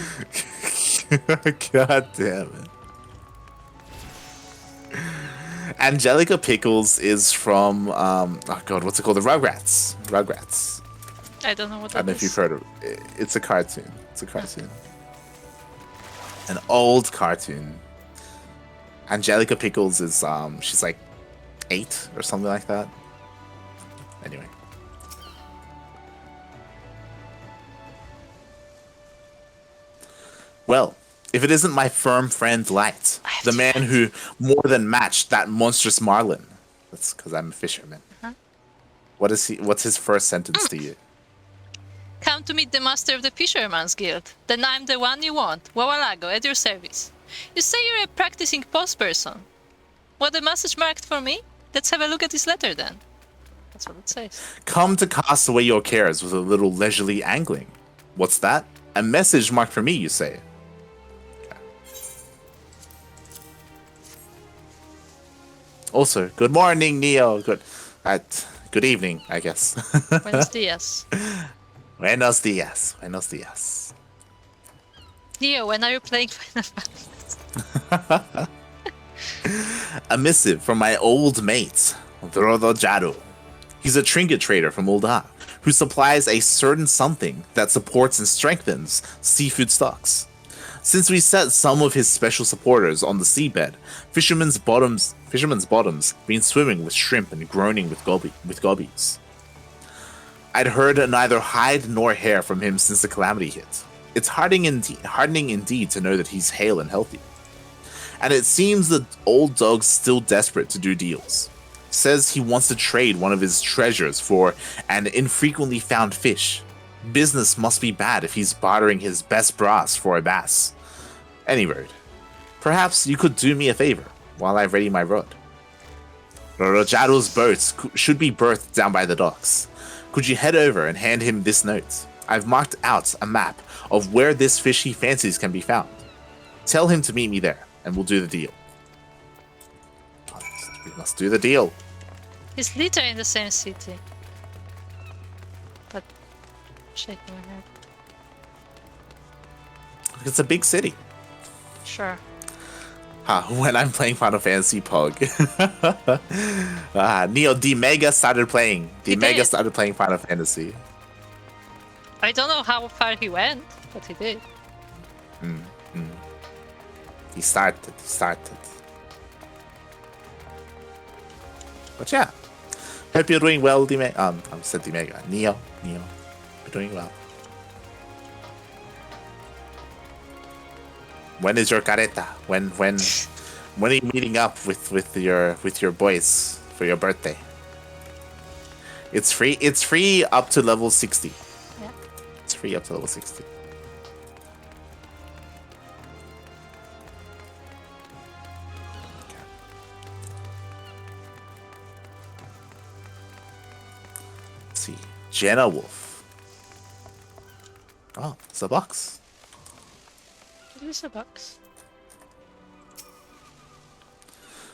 God damn it. Angelica Pickles is from, oh god, what's it called? The Rugrats. Rugrats. I don't know what I that is. don't know if you've heard of it. It's a cartoon. It's a cartoon. An old cartoon. Angelica Pickles is, she's like 8 or something like that. Anyway. Well, if it isn't my firm friend Light, the man who more than matched that monstrous marlin. That's because I'm a fisherman. Uh-huh. What's his first sentence to you? Come to meet the master of the Fisherman's Guild. Then I'm the one you want. Wawalago, at your service. You say you're a practicing post person. What the message marked for me? Let's have a look at this letter then. That's what it says. Come to cast away your cares with a little leisurely angling. What's that? A message marked for me, you say? Okay. Also, good morning, Neo. Good evening, I guess. Buenos dias. Buenos dias. Buenos dias. Neo, when are you playing Final Fantasy? A missive from my old mate, Drodojaru. He's a trinket trader from Ul'dah, who supplies a certain something that supports and strengthens seafood stocks. Since we set some of his special supporters on the seabed, fishermen's bottoms been swimming with shrimp and groaning with gobbies. I'd heard neither hide nor hair from him since the calamity hit. It's heartening indeed to know that he's hale and healthy. And it seems the old dog's still desperate to do deals. Says he wants to trade one of his treasures for an infrequently found fish. Business must be bad if he's bartering his best brass for a bass. Any road. Perhaps you could do me a favor while I ready my rod. Rorojaru's boats should be berthed down by the docks. Could you head over and hand him this note? I've marked out a map of where this fish he fancies can be found. Tell him to meet me there, and we'll do the deal. We must do the deal. Is Lita in the same city? But shaking my head. It's a big city. Sure. When I'm playing Final Fantasy Pog. Neo, the Mega started playing. Started playing Final Fantasy. I don't know how far he went, but he did. He started. But yeah. Hope you're doing well, I said the Mega. Neo. You're doing well. When is your careta? When are you meeting up with your boys for your birthday? It's free. It's free up to level 60. Yeah. It's free up to level 60. Okay. Let's see. Jenna Wolf. Oh, it's a box. It is a box.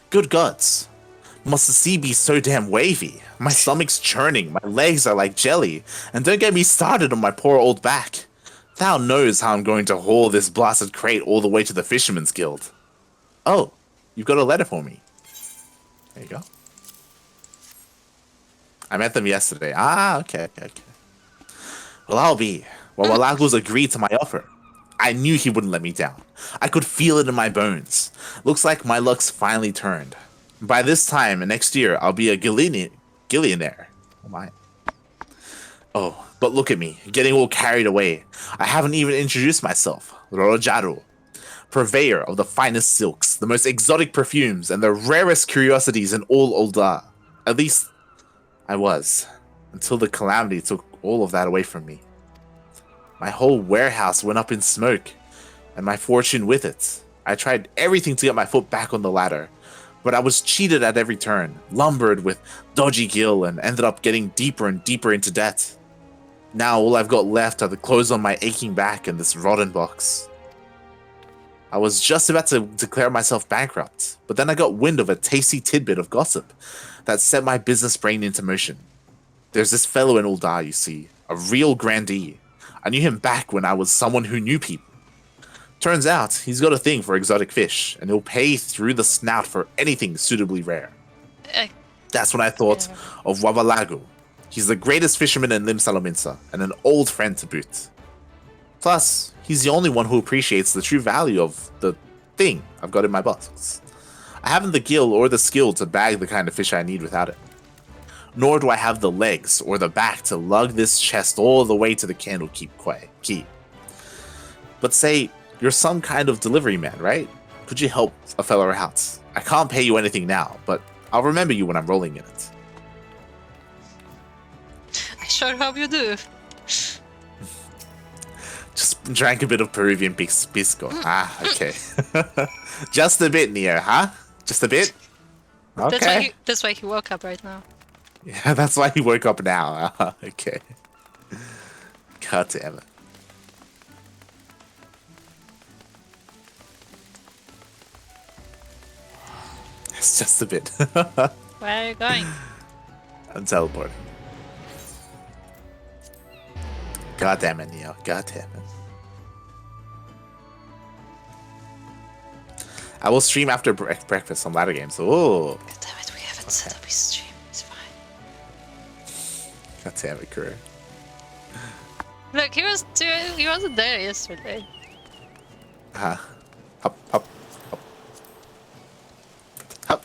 Good gods. Must the sea be so damn wavy? My stomach's churning, my legs are like jelly, and don't get me started on my poor old back. Thou knows how I'm going to haul this blasted crate all the way to the Fisherman's Guild. Oh, you've got a letter for me. There you go. I met them yesterday. Okay. Well, I'll be. Well, Walago's agreed to my offer. I knew he wouldn't let me down. I could feel it in my bones. Looks like my luck's finally turned. By this time next year, I'll be a gillionaire. Oh my. Oh, but look at me, getting all carried away. I haven't even introduced myself. Rorojaru, purveyor of the finest silks, the most exotic perfumes, and the rarest curiosities in all Ul'dah. At least, I was. Until the calamity took all of that away from me. My whole warehouse went up in smoke, and my fortune with it. I tried everything to get my foot back on the ladder, but I was cheated at every turn, lumbered with dodgy gil, and ended up getting deeper and deeper into debt. Now all I've got left are the clothes on my aching back and this rotten box. I was just about to declare myself bankrupt, but then I got wind of a tasty tidbit of gossip that set my business brain into motion. There's this fellow in Ul'dah, you see, a real grandee. I knew him back when I was someone who knew people. Turns out, he's got a thing for exotic fish, and he'll pay through the snout for anything suitably rare. That's when I thought of Wawalago. He's the greatest fisherman in Lim Salominsa, and an old friend to boot. Plus, he's the only one who appreciates the true value of the thing I've got in my box. I haven't the gill or the skill to bag the kind of fish I need without it. Nor do I have the legs or the back to lug this chest all the way to the Candlekeep Quay. But say, you're some kind of delivery man, right? Could you help a fella out? I can't pay you anything now, but I'll remember you when I'm rolling in it. I sure hope you do. Just drank a bit of Peruvian pisco. Okay. Just a bit, Neo, huh? Just a bit? Okay. That's why he woke up right now. Yeah, that's why he woke up now. Okay. God damn it. It's just a bit. Where are you going? I'm teleporting. God damn it, Neo. God damn it. I will stream after breakfast on ladder games. Oh. God damn it, we haven't set up his stream. It's fine. God damn it, Kuro. Look, he wasn't there yesterday. Hop, hop, hop. Hop.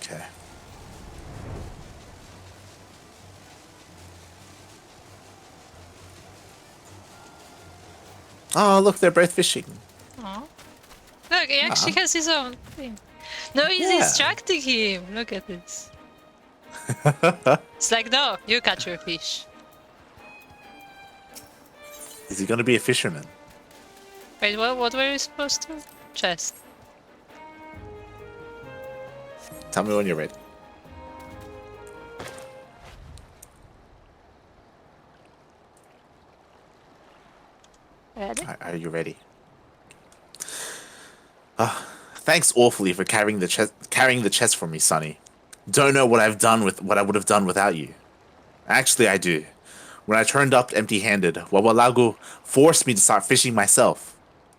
Okay. Oh, look, they're both fishing. Aww. Look, he actually has his own thing. No, he's Yeah. instructing him. Look at this. It's like, no, you catch your fish. Is he gonna be a fisherman? Wait, what were you supposed to? Chest. Tell me when you're ready. Ready? Are you ready? Thanks awfully for carrying the chest for me, Sonny. Don't know what I've done with what I would have done without you. Actually, I do. When I turned up empty-handed, Wawalagu forced me to start fishing myself.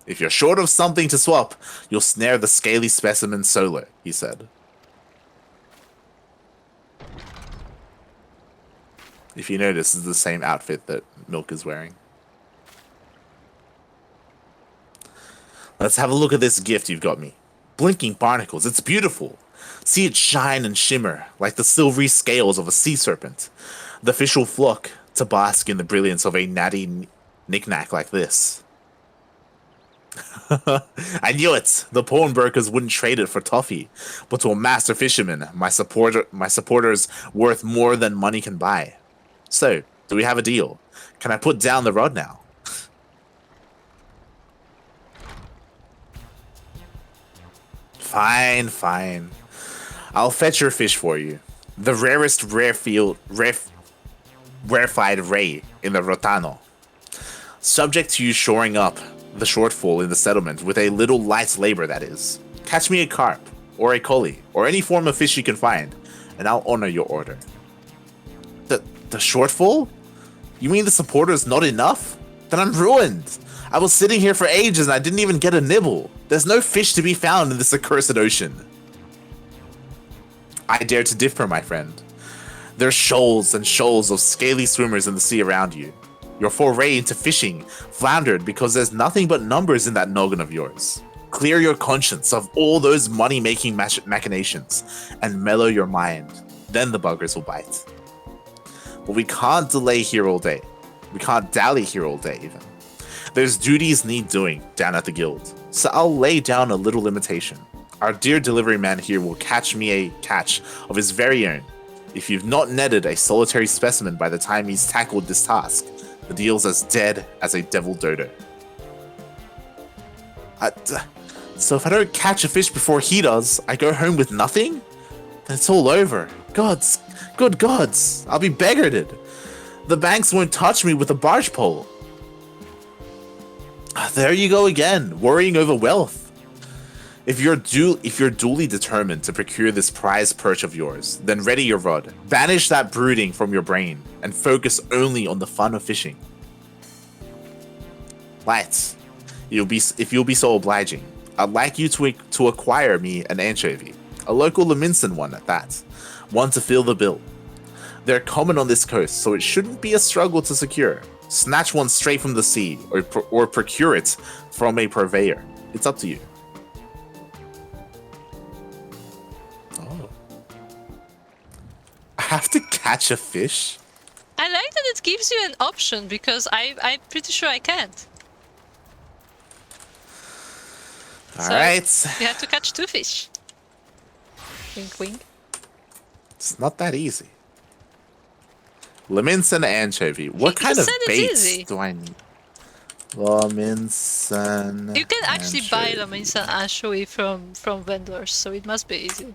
If you're short of something to swap, you'll snare the scaly specimen solo, he said. If you notice, this is the same outfit that Milk is wearing. Let's have a look at this gift you've got me. Blinking barnacles, it's beautiful. See it shine and shimmer like the silvery scales of a sea serpent. The fish will flock to bask in the brilliance of a natty knick-knack like this. I knew it! The pawnbrokers wouldn't trade it for toffee, but to a master fisherman, my supporter's worth more than money can buy. So, do we have a deal? Can I put down the rod now? Fine, fine. I'll fetch your fish for you. The rarest rarefied ray in the Rotano. Subject to you shoring up the shortfall in the settlement with a little light labor, that is. Catch me a carp, or a collie, or any form of fish you can find, and I'll honor your order. The shortfall? You mean the supporter's not enough? Then I'm ruined. I was sitting here for ages and I didn't even get a nibble. There's no fish to be found in this accursed ocean. I dare to differ, my friend. There's shoals and shoals of scaly swimmers in the sea around you. Your foray into fishing floundered because there's nothing but numbers in that noggin of yours. Clear your conscience of all those money-making machinations and mellow your mind. Then the buggers will bite. But we can't delay here all day. We can't dally here all day, even. There's duties need doing down at the guild, so I'll lay down a little limitation. Our dear delivery man here will catch me a catch of his very own. If you've not netted a solitary specimen by the time he's tackled this task, the deal's as dead as a devil dodo. So if I don't catch a fish before he does, I go home with nothing? Then it's all over. Good gods, I'll be beggared. The banks won't touch me with a barge pole. There you go again, worrying over wealth. If you're duly determined to procure this prize perch of yours, then ready your rod, banish that brooding from your brain, and focus only on the fun of fishing. Lights, if you'll be so obliging, I'd like you to acquire me an anchovy, a local Leminson one at that, one to fill the bill. They're common on this coast, so it shouldn't be a struggle to secure. Snatch one straight from the sea, or procure it from a purveyor. It's up to you. Oh. I have to catch a fish? I like that it gives you an option, because I'm pretty sure I can't. Alright. You have to catch 2 fish. Wink wink. It's not that easy. Leminson anchovy. What kind of baits do I need? Leminson. You can actually buy Leminson anchovy from vendors, so it must be easy.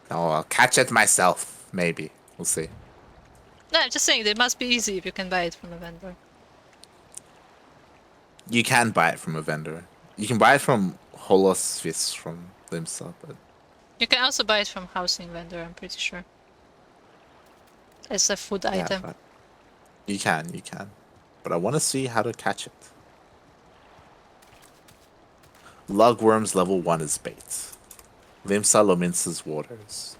Oh, I'll catch it myself. Maybe. We'll see. No, I'm just saying, it must be easy if you can buy it from a vendor. You can buy it from a vendor. You can buy it from Holos Fish from Limsa, but... You can also buy it from housing vendor, I'm pretty sure. It's a food item. But you can. But I want to see how to catch it. Lugworms level 1 is bait. Limsa Lominsa's waters.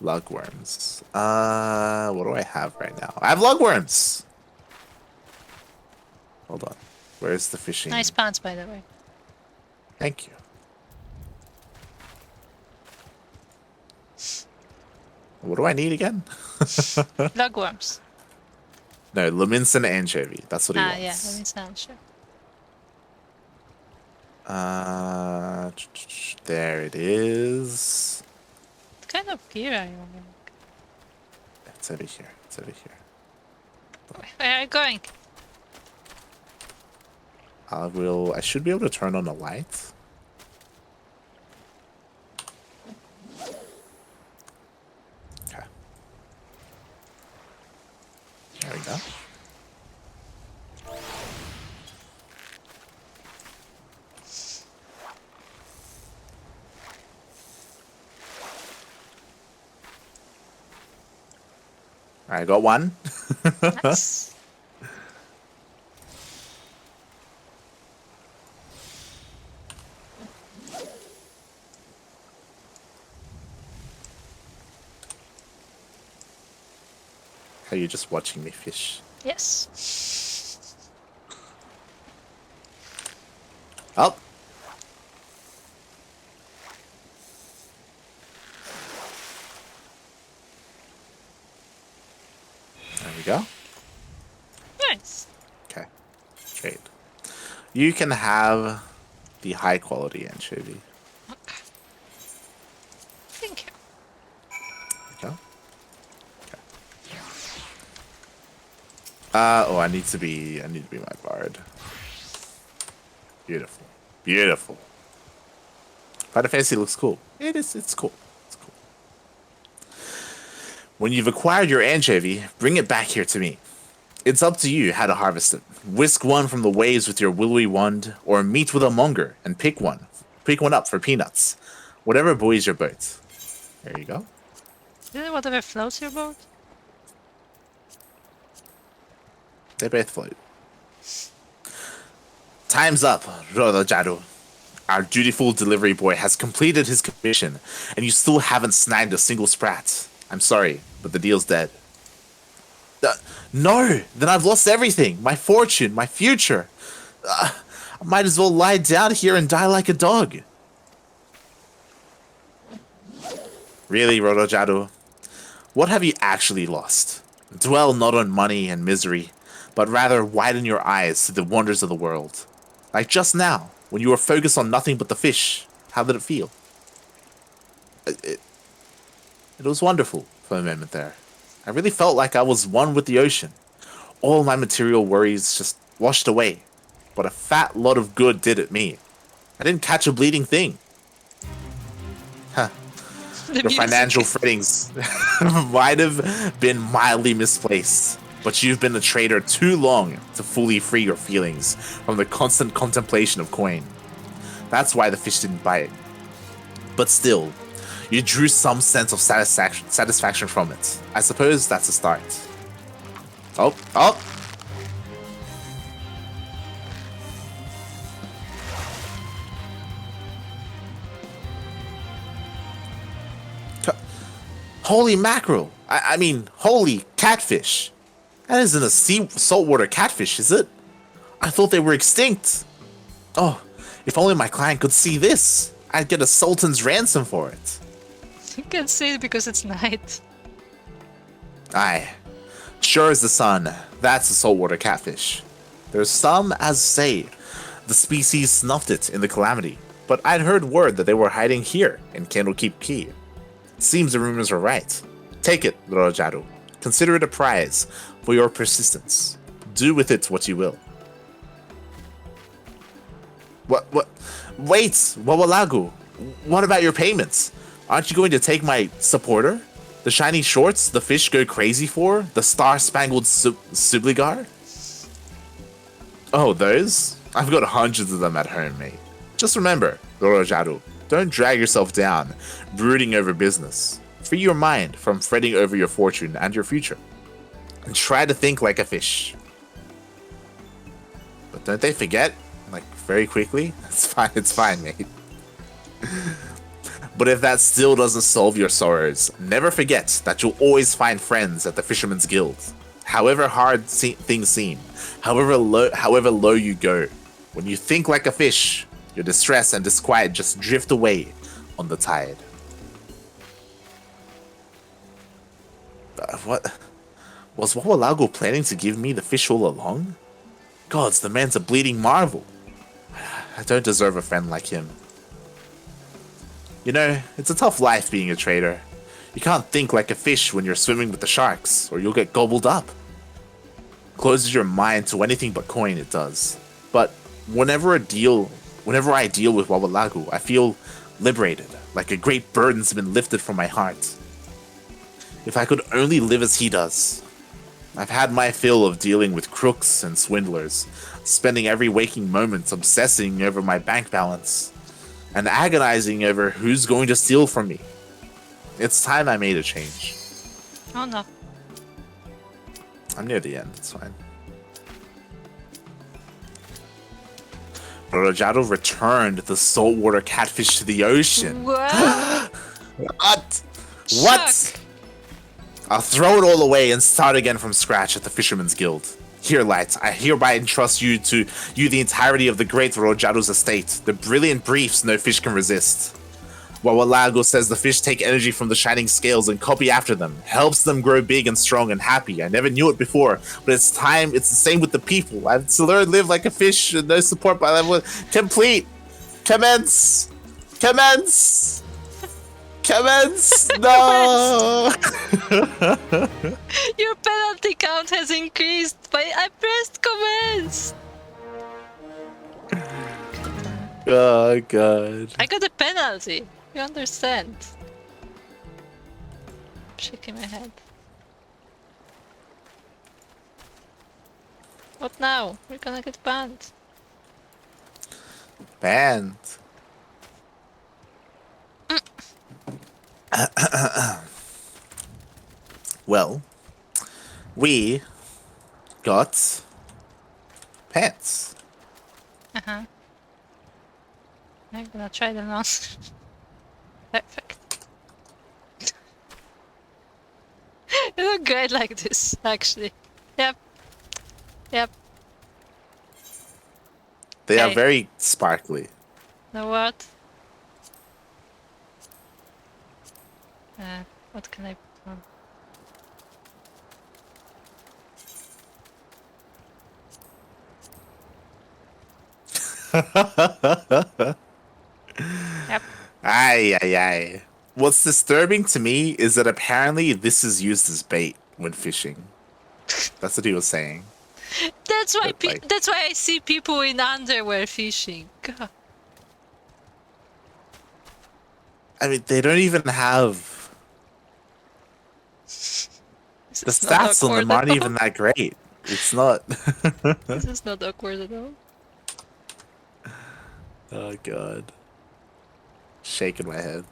Lugworms. What do I have right now? I have lugworms! Hold on. Where's the fishing? Nice pants, by the way. Thank you. What do I need again? Lugworms. No, Leminson anchovy. That's what he wants. Yeah, Leminson anchovy. There it is. What kind of gear are you in? It's over here. It's over here. Where are you going? I should be able to turn on the light. Okay. There we go. I got one. Nice. Are you just watching me fish? Yes. Oh. There we go. Nice. Okay. Trade. You can have the high quality anchovy. Okay. Thank you. Okay. Oh, I need to be my bard. Beautiful. Beautiful. Final Fantasy looks cool. It's cool. It's cool. When you've acquired your anchovy, bring it back here to me. It's up to you how to harvest it. Whisk one from the waves with your willowy wand, or meet with a monger and pick one. Pick one up for peanuts. Whatever buoys your boat. There you go. Is it whatever floats your boat? They both float. Time's up, Rodojaru. Our dutiful delivery boy has completed his commission, and you still haven't snagged a single sprat. I'm sorry, but the deal's dead. No! Then I've lost everything. My fortune, my future. I might as well lie down here and die like a dog. Really, Rodojaru? What have you actually lost? Dwell not on money and misery, but rather widen your eyes to the wonders of the world. Like just now, when you were focused on nothing but the fish. How did it feel? It was wonderful for a moment there. I really felt like I was one with the ocean. All my material worries just washed away. But a fat lot of good did it me. I didn't catch a bleeding thing. Huh. Your financial frettings might have been mildly misplaced, but you've been a trader too long to fully free your feelings from the constant contemplation of coin. That's why the fish didn't bite. But still, you drew some sense of satisfaction from it. I suppose that's a start. Oh, oh! Holy mackerel! I mean, holy catfish! That isn't a saltwater catfish, is it? I thought they were extinct. Oh, if only my client could see this. I'd get a sultan's ransom for it. You can see it because it's night. Aye. Sure as the sun, that's a saltwater catfish. There's some as say the species snuffed it in the calamity, but I'd heard word that they were hiding here in Candlekeep Key. Seems the rumors are right. Take it, Rojaru. Consider it a prize for your persistence. Do with it what you will. What? Wait, Wawalagu. What about your payments? Aren't you going to take my supporter? The shiny shorts the fish go crazy for? The star-spangled subligar? Oh, those? I've got hundreds of them at home, mate. Just remember, Rojaru, don't drag yourself down, brooding over business. Free your mind from fretting over your fortune and your future. And try to think like a fish. But don't they forget? Like, very quickly? It's fine, mate. But if that still doesn't solve your sorrows, never forget that you'll always find friends at the Fisherman's Guild. However hard things seem, however low you go, when you think like a fish, your distress and disquiet just drift away on the tide. What? Was Wawalago planning to give me the fish all along? Gods, the man's a bleeding marvel. I don't deserve a friend like him. You know, it's a tough life being a trader. You can't think like a fish when you're swimming with the sharks, or you'll get gobbled up. Closes your mind to anything but coin, it does. But whenever I deal with Wawalagu, I feel liberated, like a great burden's been lifted from my heart. If I could only live as he does. I've had my fill of dealing with crooks and swindlers, spending every waking moment obsessing over my bank balance, and agonizing over who's going to steal from me. It's time I made a change. Oh no. I'm near the end, it's fine. Rojado returned the saltwater catfish to the ocean. What? What? What? I'll throw it all away and start again from scratch at the Fisherman's Guild. Here, Light, I hereby entrust you the entirety of the great Rojado's estate, the brilliant briefs no fish can resist. Wawalago says the fish take energy from the shining scales and copy after them, helps them grow big and strong and happy. I never knew it before, but it's time. It's the same with the people. I've to learn live like a fish, no support by level. Complete. Commence. Commence. Commence. No. Your penalty count has increased, but I pressed commence. Oh god. I got a penalty. You understand? I'm shaking my head. What now? We're gonna get banned. Banned. Well, we got pants. Uh-huh. I'm gonna try them on. Perfect. You look great like this, actually. Yep. Yep. They are Okay. very sparkly. Know what? What can I put on? Yep. Aye, aye, aye. What's disturbing to me is that apparently this is used as bait when fishing. That's what he was saying. That's why But, like- that's why I see people in underwear fishing. God. I mean, they don't even have... This The is not stats on them awkward aren't at even all. that great. It's not... This is not awkward at all. Oh, God. Shaking my head.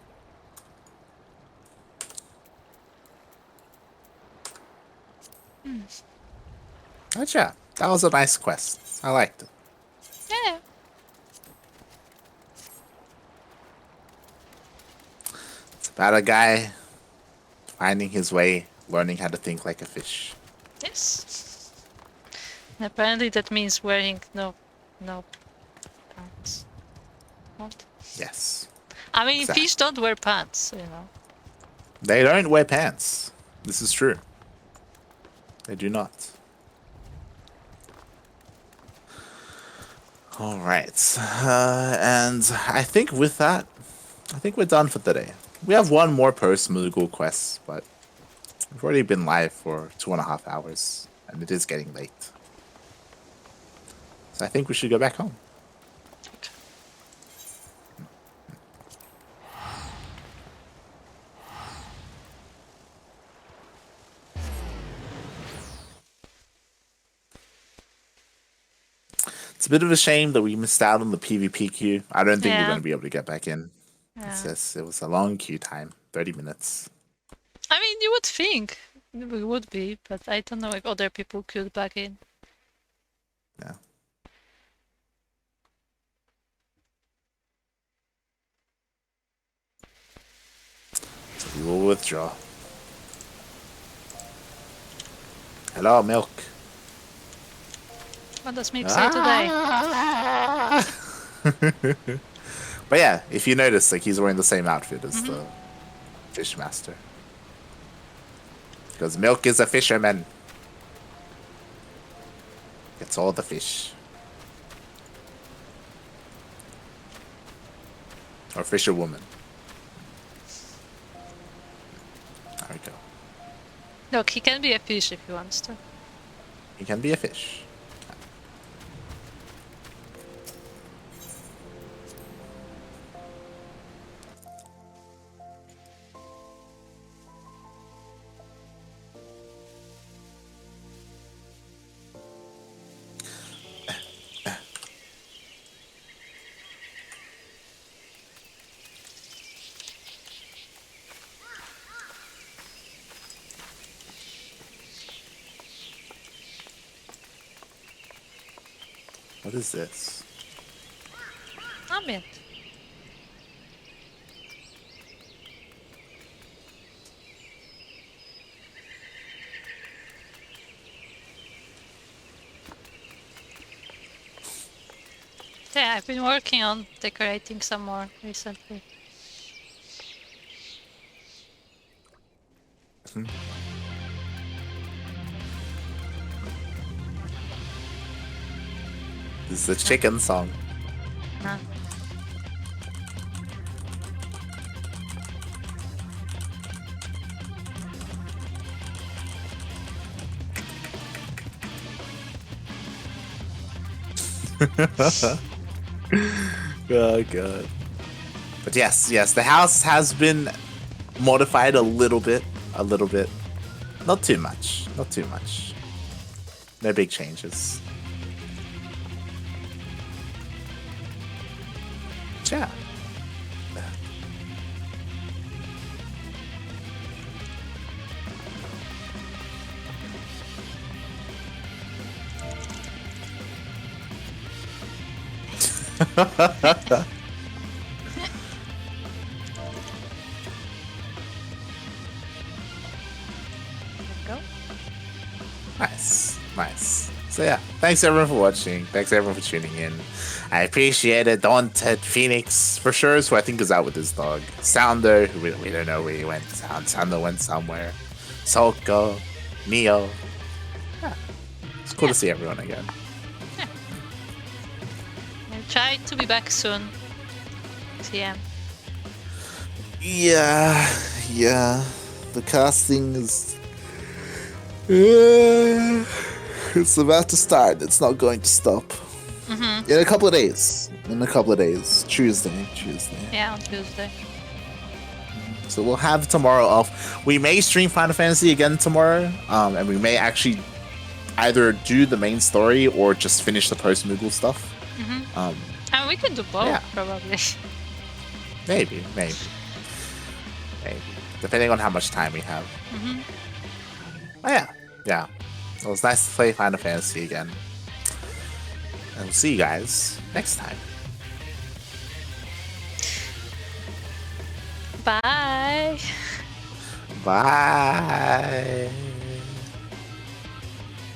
Gotcha. That was a nice quest. I liked it. Yeah. It's about a guy finding his way, learning how to think like a fish. Yes. And apparently that means wearing no pants. What? Yes. I mean, Exactly. fish don't wear pants, you know. They don't wear pants. This is true. They do not. All right. And I think with that, I think we're done for today. We have one more post-Moogle quest, but we've already been live for 2.5 hours, and it is getting late. So I think we should go back home. It's a bit of a shame that we missed out on the PvP queue. I don't think we're Yeah. going to be able to get back in. Yeah. It was a long queue time, 30 minutes. I mean, you would think we would be, but I don't know if other people could back in. Yeah. So we will withdraw. Hello, Milk. What does Mick say today? But yeah, if you notice, like he's wearing the same outfit as the Fishmaster. Because Milk is a fisherman. Gets all the fish. Or fisherwoman. Look, he can be a fish if he wants to. He can be a fish. What is this? Ambient. Yeah, I've been working on decorating some more recently. This is a chicken song. No. Oh god. But yes, the house has been modified a little bit. Not too much. No big changes. Yeah. Go. Nice. So yeah, thanks everyone for watching. Thanks everyone for tuning in. I appreciate it. Daunted Phoenix for sure, who I think is out with his dog. Sounder, who we don't know where he went. Sounder went somewhere. Sulko, Neo. Yeah. It's cool to see everyone again. I'll try to be back soon. TM. Yeah. The casting is. It's about to start. It's not going to stop. Mm-hmm. In a couple of days. Tuesday. Yeah, on Tuesday. So we'll have tomorrow off. We may stream Final Fantasy again tomorrow. And we may actually either do the main story or just finish the post-Moogle stuff. Mm-hmm. And we can do both, probably. Maybe. Depending on how much time we have. Mm-hmm. Oh, yeah. It was nice to play Final Fantasy again. And we'll see you guys next time. Bye. Bye.